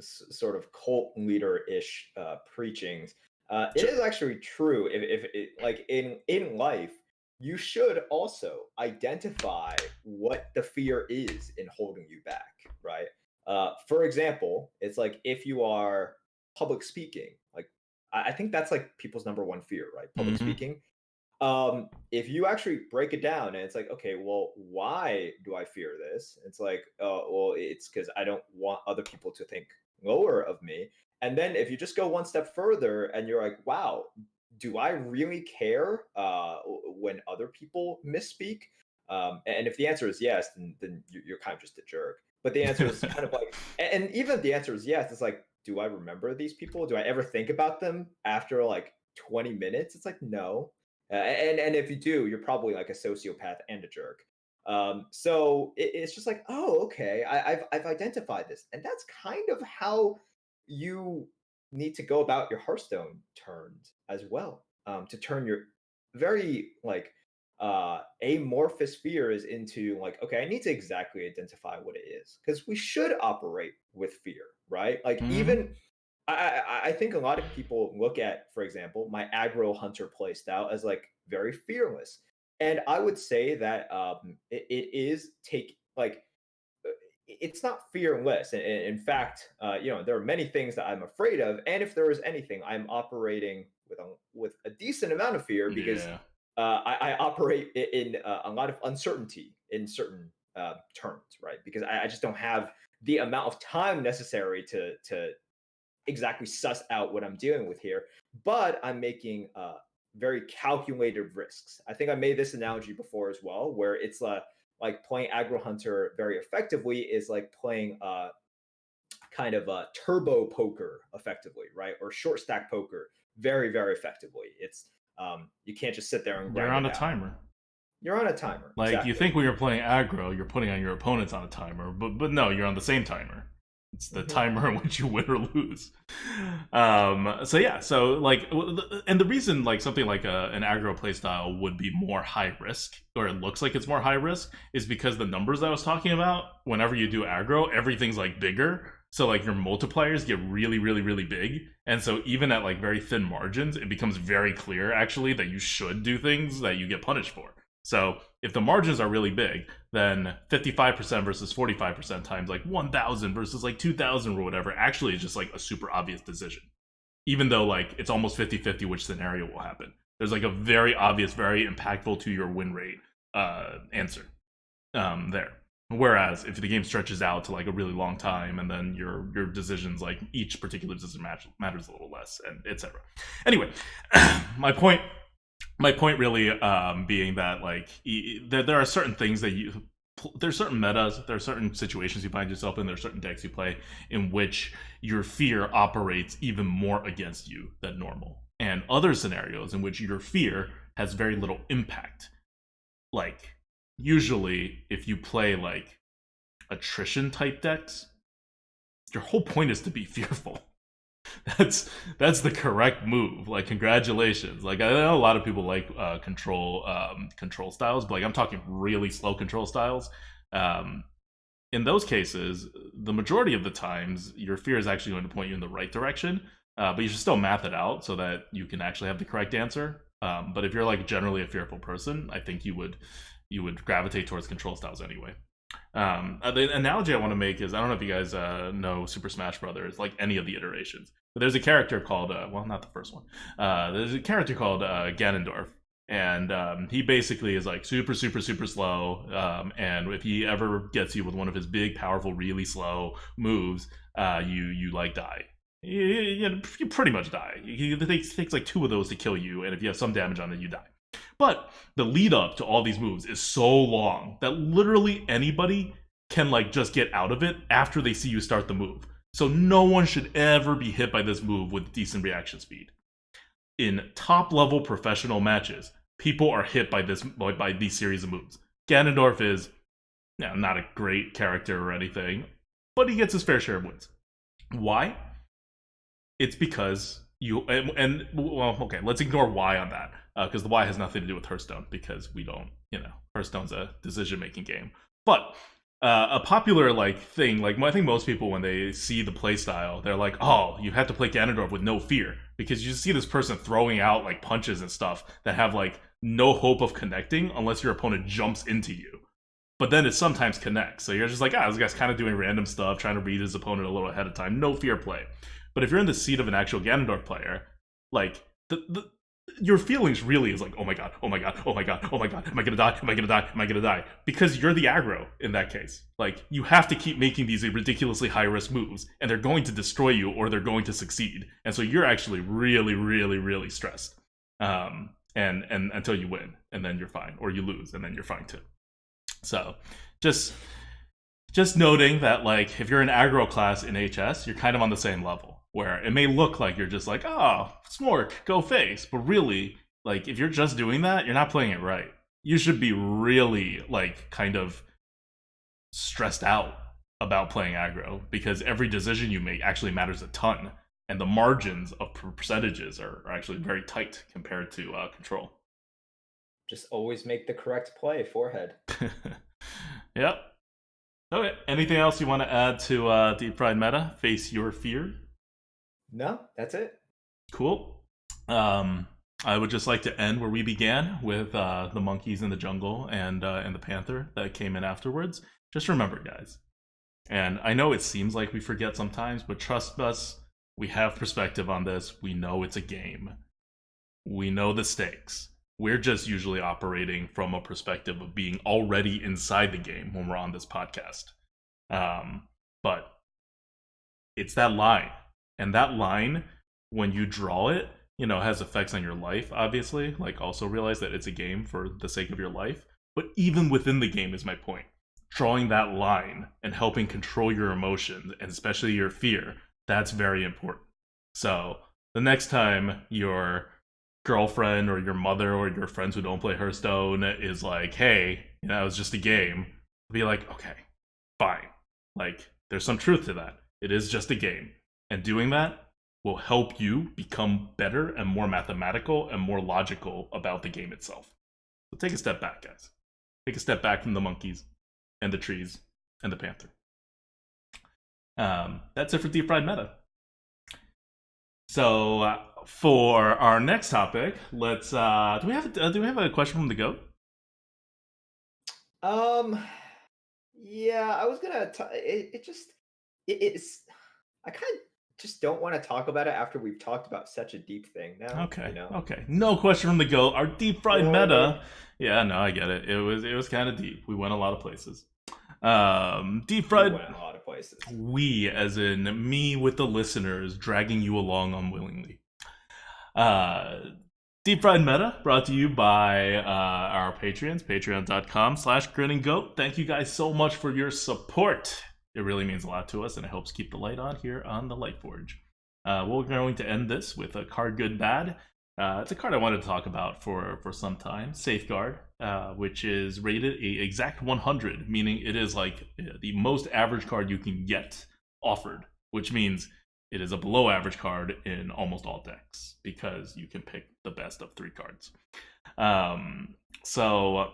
sort of cult leader-ish preachings, it Sure. is actually true. If it, like in life, you should also identify what the fear is in holding you back, right? For example, it's like if you are public speaking, like I think that's like people's number one fear, right? Public Hmm. speaking. If you actually break it down and it's like, okay, well, why do I fear this? It's like, well, it's because I don't want other people to think lower of me. And then if you just go one step further and you're like, wow, do I really care when other people misspeak? And if the answer is yes, then you're kind of just a jerk. But the answer is kind of like, and even if the answer is yes, it's like, do I remember these people? Do I ever think about them after like 20 minutes? It's like, no. And if you do, you're probably like a sociopath and a jerk. So it's just like, oh, okay, I've identified this, and that's kind of how you need to go about your Hearthstone turns as well. To turn your very like amorphous fears into like, okay, I need to exactly identify what it is because we should operate with fear, right? Like Hmm. even I think a lot of people look at, for example, my aggro hunter playstyle as like very fearless, and I would say that it is take like it's not fearless. In fact, there are many things that I'm afraid of, and if there is anything, I'm operating with a decent amount of fear because Yeah. I operate in a lot of uncertainty in certain terms, right? Because I just don't have the amount of time necessary to exactly suss out what I'm dealing with here, but I'm making very calculated risks. I think I made this analogy before as well, where it's like playing aggro hunter very effectively is like playing kind of a turbo poker effectively, right? Or short stack poker very, very effectively. It's you can't just sit there and You're grind on it a out. timer. You're on a timer, Like you exactly. think when you're playing aggro, you're putting on your opponents on a timer, but no, you're on the same timer. It's the Hmm. timer in which you win or lose. So yeah, so like, and the reason like something like an aggro playstyle would be more high risk, or it looks like it's more high risk, is because the numbers I was talking about. Whenever you do aggro, everything's like bigger. So like your multipliers get really, really, really big, and so even at like very thin margins, it becomes very clear actually that you should do things that you get punished for. So if the margins are really big, then 55% versus 45% times like 1,000 versus like 2,000 or whatever actually is just like a super obvious decision. Even though like it's almost 50-50 which scenario will happen. There's like a very obvious, very impactful to your win rate answer there. Whereas if the game stretches out to like a really long time and then your decisions, like each particular decision matters a little less, and etc. Anyway, my point really being that like there are certain things that you there's certain metas, there are certain situations you find yourself in, there are certain decks you play in which your fear operates even more against you than normal, and other scenarios in which your fear has very little impact. Like usually if you play like attrition type decks, your whole point is to be fearful. That's the correct move. Like congratulations. Like I know a lot of people like control styles, but like I'm talking really slow control styles. Um, in those cases, the majority of the times, your fear is actually going to point you in the right direction. But you should still math it out so that you can actually have the correct answer. But if you're like generally a fearful person, I think you would gravitate towards control styles anyway. The analogy I want to make is I don't know if you guys know Super Smash Brothers, like any of the iterations. But there's a character called, well, not the first one. There's a character called Ganondorf, and he basically is like super, super, super slow. And if he ever gets you with one of his big, powerful, really slow moves, you like die. You pretty much die. It takes like two of those to kill you, and if you have some damage on it, you die. But the lead up to all these moves is so long that literally anybody can like just get out of it after they see you start the move. So no one should ever be hit by this move with decent reaction speed. In top level professional matches, people are hit by these series of moves. Ganondorf is not a great character or anything, but he gets his fair share of wins. Why? It's because well, okay, let's ignore why on that, because the why has nothing to do with Hearthstone, because we don't, Hearthstone's a decision making game. But a popular like thing, like I think most people when they see the play style, they're like, "Oh, you have to play Ganondorf with no fear," because you see this person throwing out like punches and stuff that have like no hope of connecting unless your opponent jumps into you. But then it sometimes connects, so you're just like, this guy's kind of doing random stuff, trying to read his opponent a little ahead of time, no fear play. But if you're in the seat of an actual Ganondorf player, like the your feelings really is like, oh my god, oh my god, oh my god, oh my god, am I gonna die? Am I gonna die? Am I gonna die? Because you're the aggro in that case. Like, you have to keep making these ridiculously high risk moves, and they're going to destroy you or they're going to succeed. And so you're actually really, really, really stressed. And until you win, and then you're fine, or you lose, and then you're fine too. So, just noting that, like, if you're an aggro class in HS, you're kind of on the same level, where it may look like you're just like, oh, Smork, go face, but really, like, if you're just doing that, you're not playing it right. You should be really, like, kind of stressed out about playing aggro, because every decision you make actually matters a ton, and the margins of percentages are actually very tight compared to control. Just always make the correct play, forehead. Yep. Okay. Anything else you want to add to Deep Fried Meta? Face your fear. No, that's it. Cool. I would just like to end where we began with the monkeys in the jungle and the panther that came in afterwards. Just remember, guys. And I know it seems like we forget sometimes, but trust us, we have perspective on this. We know it's a game. We know the stakes. We're just usually operating from a perspective of being already inside the game when we're on this podcast. But it's that line. And that line, when you draw it, has effects on your life, obviously. Like, also realize that it's a game for the sake of your life. But even within the game is my point. Drawing that line and helping control your emotions, and especially your fear, that's very important. So, the next time your girlfriend or your mother or your friends who don't play Hearthstone is like, hey, it was just a game, be like, okay, fine. Like, there's some truth to that. It is just a game. And doing that will help you become better and more mathematical and more logical about the game itself. So take a step back, guys. Take a step back from the monkeys and the trees and the panther. That's it for Deep Fried Meta. So for our next topic, let's do we have a question from the goat? Yeah, I was gonna. It's. I kind of just don't want to talk about it after we've talked about such a deep thing. Now, okay, okay, no question from the goat. Our Deep Fried Meta. Yeah, no, I get it. It was kind of deep. We went a lot of places. Deep Fried. We went a lot of places. We, as in me, with the listeners, dragging you along unwillingly. Deep Fried Meta, brought to you by our Patreons, patreon.com/grinandgoat. Thank you guys so much for your support. It really means a lot to us, and it helps keep the light on here on the Lightforge. We're going to end this with a card good bad. It's a card I wanted to talk about for some time. Safeguard, which is rated a exact 100, meaning it is like the most average card you can get offered, which means it is a below average card in almost all decks because you can pick the best of 3 cards. So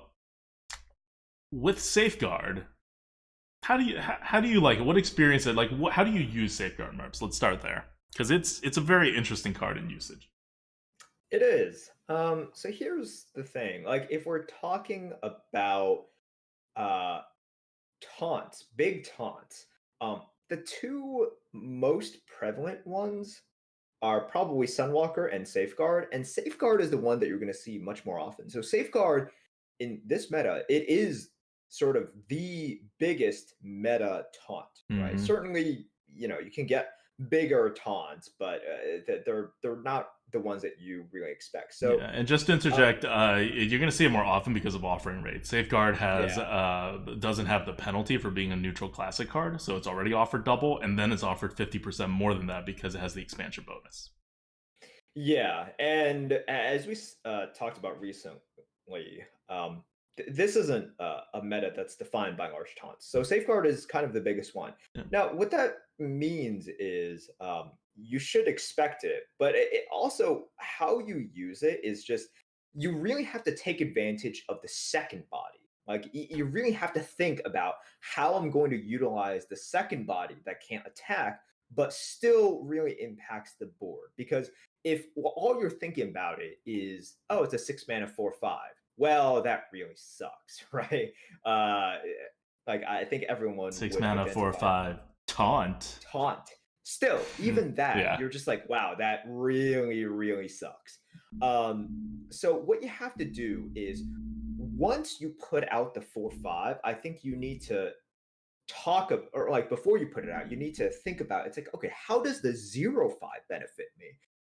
with Safeguard, how do you like it? What experience it like? How do you use Safeguard Merps? Let's start there, because it's a very interesting card in usage. It is. So here's the thing. Like, if we're talking about taunts, big taunts, the 2 most prevalent ones are probably Sunwalker and Safeguard. And Safeguard is the one that you're going to see much more often. So Safeguard in this meta, it is sort of the biggest meta taunt, right? Mm-hmm. Certainly, you can get bigger taunts, but they're not the ones that you really expect. So, yeah, and just to interject, you're going to see it more often because of offering rate. Safeguard doesn't have the penalty for being a neutral classic card, so it's already offered double, and then it's offered 50% more than that because it has the expansion bonus. Yeah, and as we talked about recently, this isn't a meta that's defined by large taunts. So Safeguard is kind of the biggest one. Yeah. Now, what that means is you should expect it, but it also, how you use it is just, you really have to take advantage of the second body, Like you really have to think about how I'm going to utilize the second body that can't attack, but still really impacts the board. Because if all you're thinking about it is, oh, it's a 6 mana 4/5, well, that really sucks, right? Uh, like I think everyone 6 would mana, 4 identify 5. Taunt. taunt. Still, even that, Yeah. you're just like, wow, that really, really sucks. Um, so what you have to do is once you put out the 4/5, I think you need to or like before you put it out, you need to think about it's like, okay, how does the 0/5 benefit me?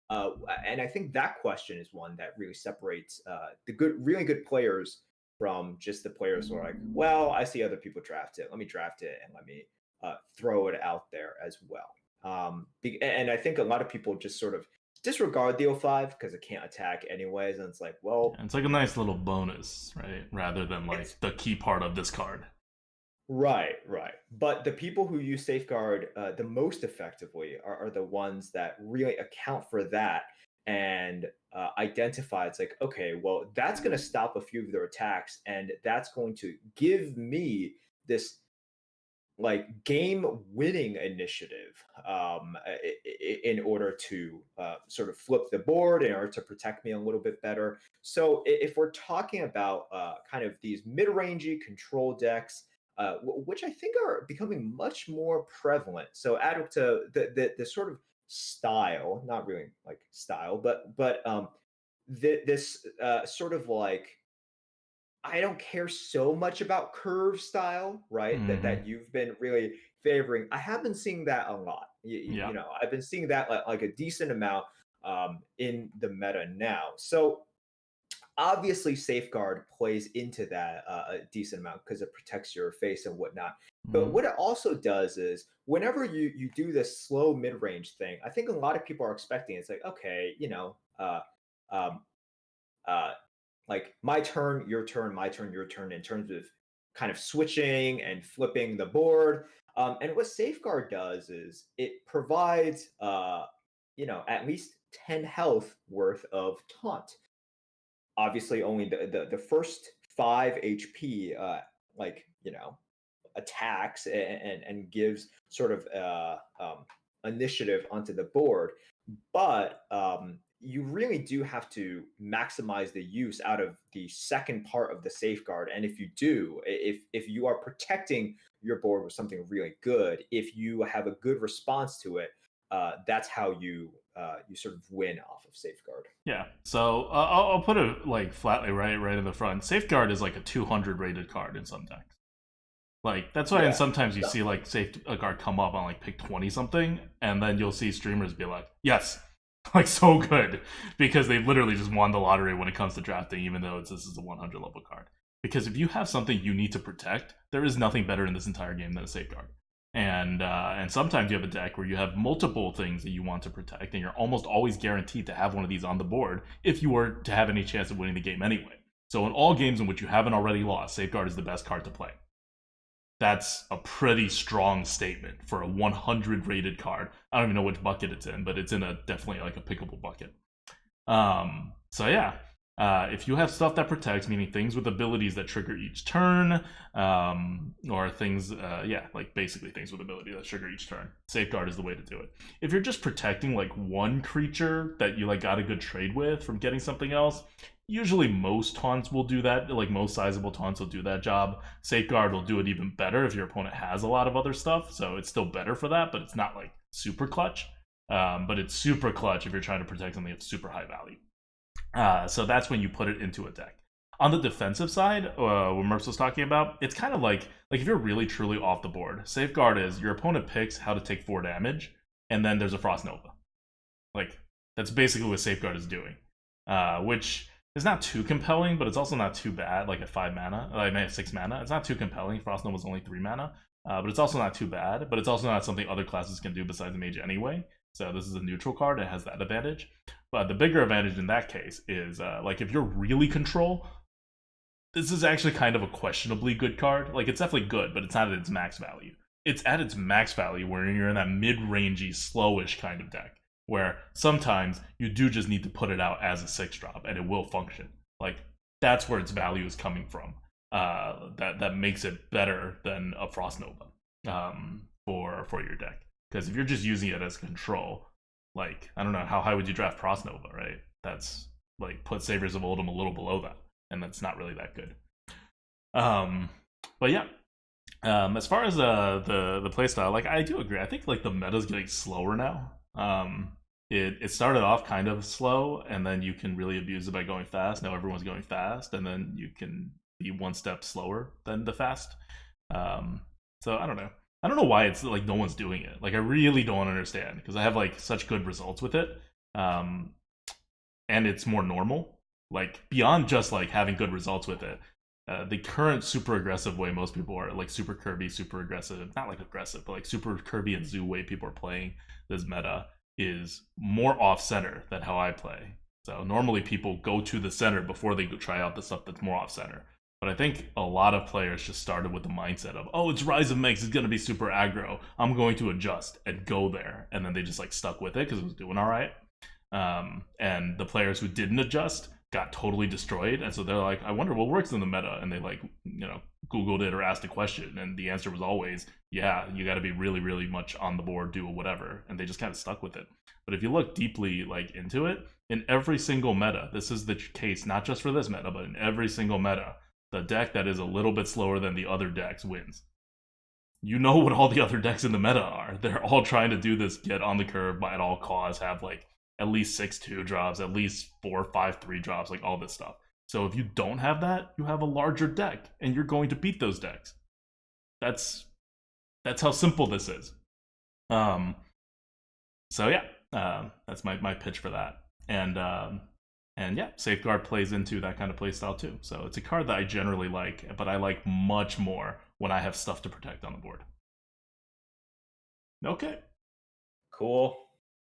And I think that question is one that really separates the really good players from just the players who are like, well, I see other people draft it. Let me draft it and let me throw it out there as well. And I think a lot of people just sort of disregard the 0/5 because it can't attack anyways. And it's like, well, It's like a nice little bonus, right? Rather than it's like the key part of this card. right, right. But the people who use Safeguard the most effectively are the ones that really account for that and identify it's like, okay, well, that's going to stop a few of their attacks, and that's going to give me this like game winning initiative in order to sort of flip the board in order to protect me a little bit better. So if we're talking about kind of these mid-rangey control decks, which I think are becoming much more prevalent. So add to the sort of style, not really like style, but this sort of like I don't care so much about curve style, right? That Mm-hmm. you've been really favoring. I have been seeing that a lot. Yeah. I've been seeing that like a decent amount in the meta now. So obviously, safeguard plays into that a decent amount because it protects your face and whatnot. But Mm-hmm. what it also does is whenever you do this slow mid range thing, I think a lot of people are expecting it's like okay, um, uh, like my turn, your turn, my turn, your turn, in terms of kind of switching and flipping the board. And what Safeguard does is it provides, at least 10 health worth of taunt. Obviously, only the first 5 HP, attacks and gives sort of initiative onto the board. But you really do have to maximize the use out of the second part of the safeguard. And if you do, if you are protecting your board with something really good, if you have a good response to it, that's how you sort of win off of safeguard. Yeah. So I'll put it like flatly right in the front. Safeguard is like a 200 rated card in some decks. Like that's why, and Yeah. sometimes you No. see like Safeguard come up on like pick 20 something, and then you'll see streamers be like, yes, like so good, because they've literally just won the lottery when it comes to drafting, even though this is a 100 level card. Because if you have something you need to protect, there is nothing better in this entire game than a Safeguard. And sometimes you have a deck where you have multiple things that you want to protect, and you're almost always guaranteed to have one of these on the board if you were to have any chance of winning the game anyway. So in all games in which you haven't already lost, Safeguard is the best card to play. That's a pretty strong statement for a 100 rated card. I don't even know which bucket it's in, but it's in a definitely like a pickable bucket. So yeah, if you have stuff that protects, meaning things with abilities that trigger each turn, or things, like basically things with ability that trigger each turn, Safeguard is the way to do it. If you're just protecting like one creature that you like got a good trade with from getting something else, usually most taunts will do that. Like most sizable taunts will do that job. Safeguard will do it even better if your opponent has a lot of other stuff, so it's still better for that, but it's not like super clutch. But it's super clutch if you're trying to protect something of super high value. So that's when you put it into a deck. On the defensive side, what Merps was talking about, it's kind of like if you're really truly off the board, Safeguard is your opponent picks how to take 4 damage, and then there's a Frost Nova. Like that's basically what Safeguard is doing, which is not too compelling, but it's also not too bad. Like at 5 mana, like at 6 mana, it's not too compelling. Frost Nova was only 3 mana, but it's also not too bad. But it's also not something other classes can do besides Mage anyway. So this is a neutral card. It has that advantage. But the bigger advantage in that case is like if you're really control, this is actually kind of a questionably good card. Like it's definitely good, but it's not at its max value. It's at its max value where you're in that mid-rangey, slowish kind of deck, where sometimes you do just need to put it out as a 6-drop and it will function. Like that's where its value is coming from. that makes it better than a Frost Nova for your deck. Because if you're just using it as control, like I don't know how high would you draft Frost Nova, right? That's like put Saviors of Uldum a little below that, and that's not really that good. But yeah, as far as the playstyle, like I do agree. I think like the meta's getting slower now. It started off kind of slow, and then you can really abuse it by going fast. Now everyone's going fast, and then you can be one step slower than the fast. So I don't know. I don't know why it's like no one's doing it. Like I really don't understand because I have like such good results with it, and it's more normal. Like beyond just like having good results with it, the current super aggressive way most people are like super Kirby, super aggressive, not like aggressive, but like super Kirby and Zoo way people are playing this meta is more off center than how I play. So normally people go to the center before they go try out the stuff that's more off center. But I think a lot of players just started with the mindset of, oh, it's Rise of Megs, it's going to be super aggro. I'm going to adjust and go there. And then they just like stuck with it because it was doing all right. And the players who didn't adjust got totally destroyed. And so they're like, I wonder what works in the meta. And they like, Googled it or asked a question. And the answer was always, yeah, you got to be really, really much on the board, do whatever. And they just kind of stuck with it. But if you look deeply like into it, in every single meta, this is the case, not just for this meta, but in every single meta, the deck that is a little bit slower than the other decks wins. You know what all the other decks in the meta are. They're all trying to do this get on the curve by at all costs, have like at least 6-2 drops, at least 4-5-3 drops, like all this stuff. So if you don't have that, you have a larger deck, and you're going to beat those decks. That's how simple this is. So yeah, that's my pitch for that. And yeah, Safeguard plays into that kind of playstyle too. So it's a card that I generally like, but I like much more when I have stuff to protect on the board. Okay. Cool.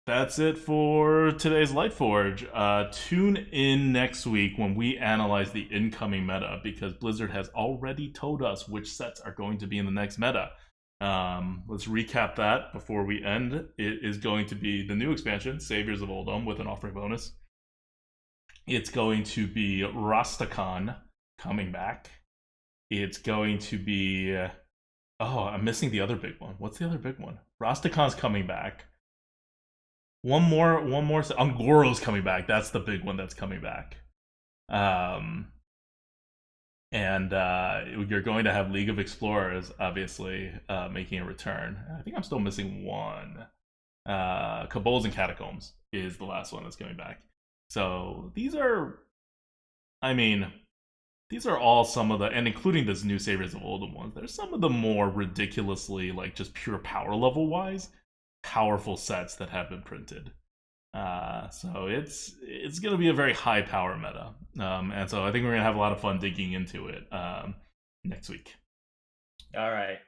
That's it for today's Lightforge. Tune in next week when we analyze the incoming meta because Blizzard has already told us which sets are going to be in the next meta. Let's recap that before we end. It is going to be the new expansion, Saviors of Uldum, with an offering bonus. It's going to be Rastakhan coming back. It's going to be... oh, I'm missing the other big one. What's the other big one? Rastakhan's coming back. One more. Angoro's coming back. That's the big one that's coming back. And you're going to have League of Explorers, obviously, making a return. I think I'm still missing one. Cabals and Catacombs is the last one that's coming back. So these are, these are all some of the, and including this new Saviors of Uldum ones, there's some of the more ridiculously, like just pure power level wise, powerful sets that have been printed. So it's going to be a very high power meta. And so I think we're going to have a lot of fun digging into it next week. All right.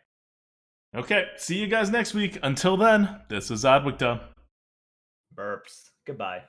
Okay, see you guys next week. Until then, this is ADWCTA Merps. Goodbye.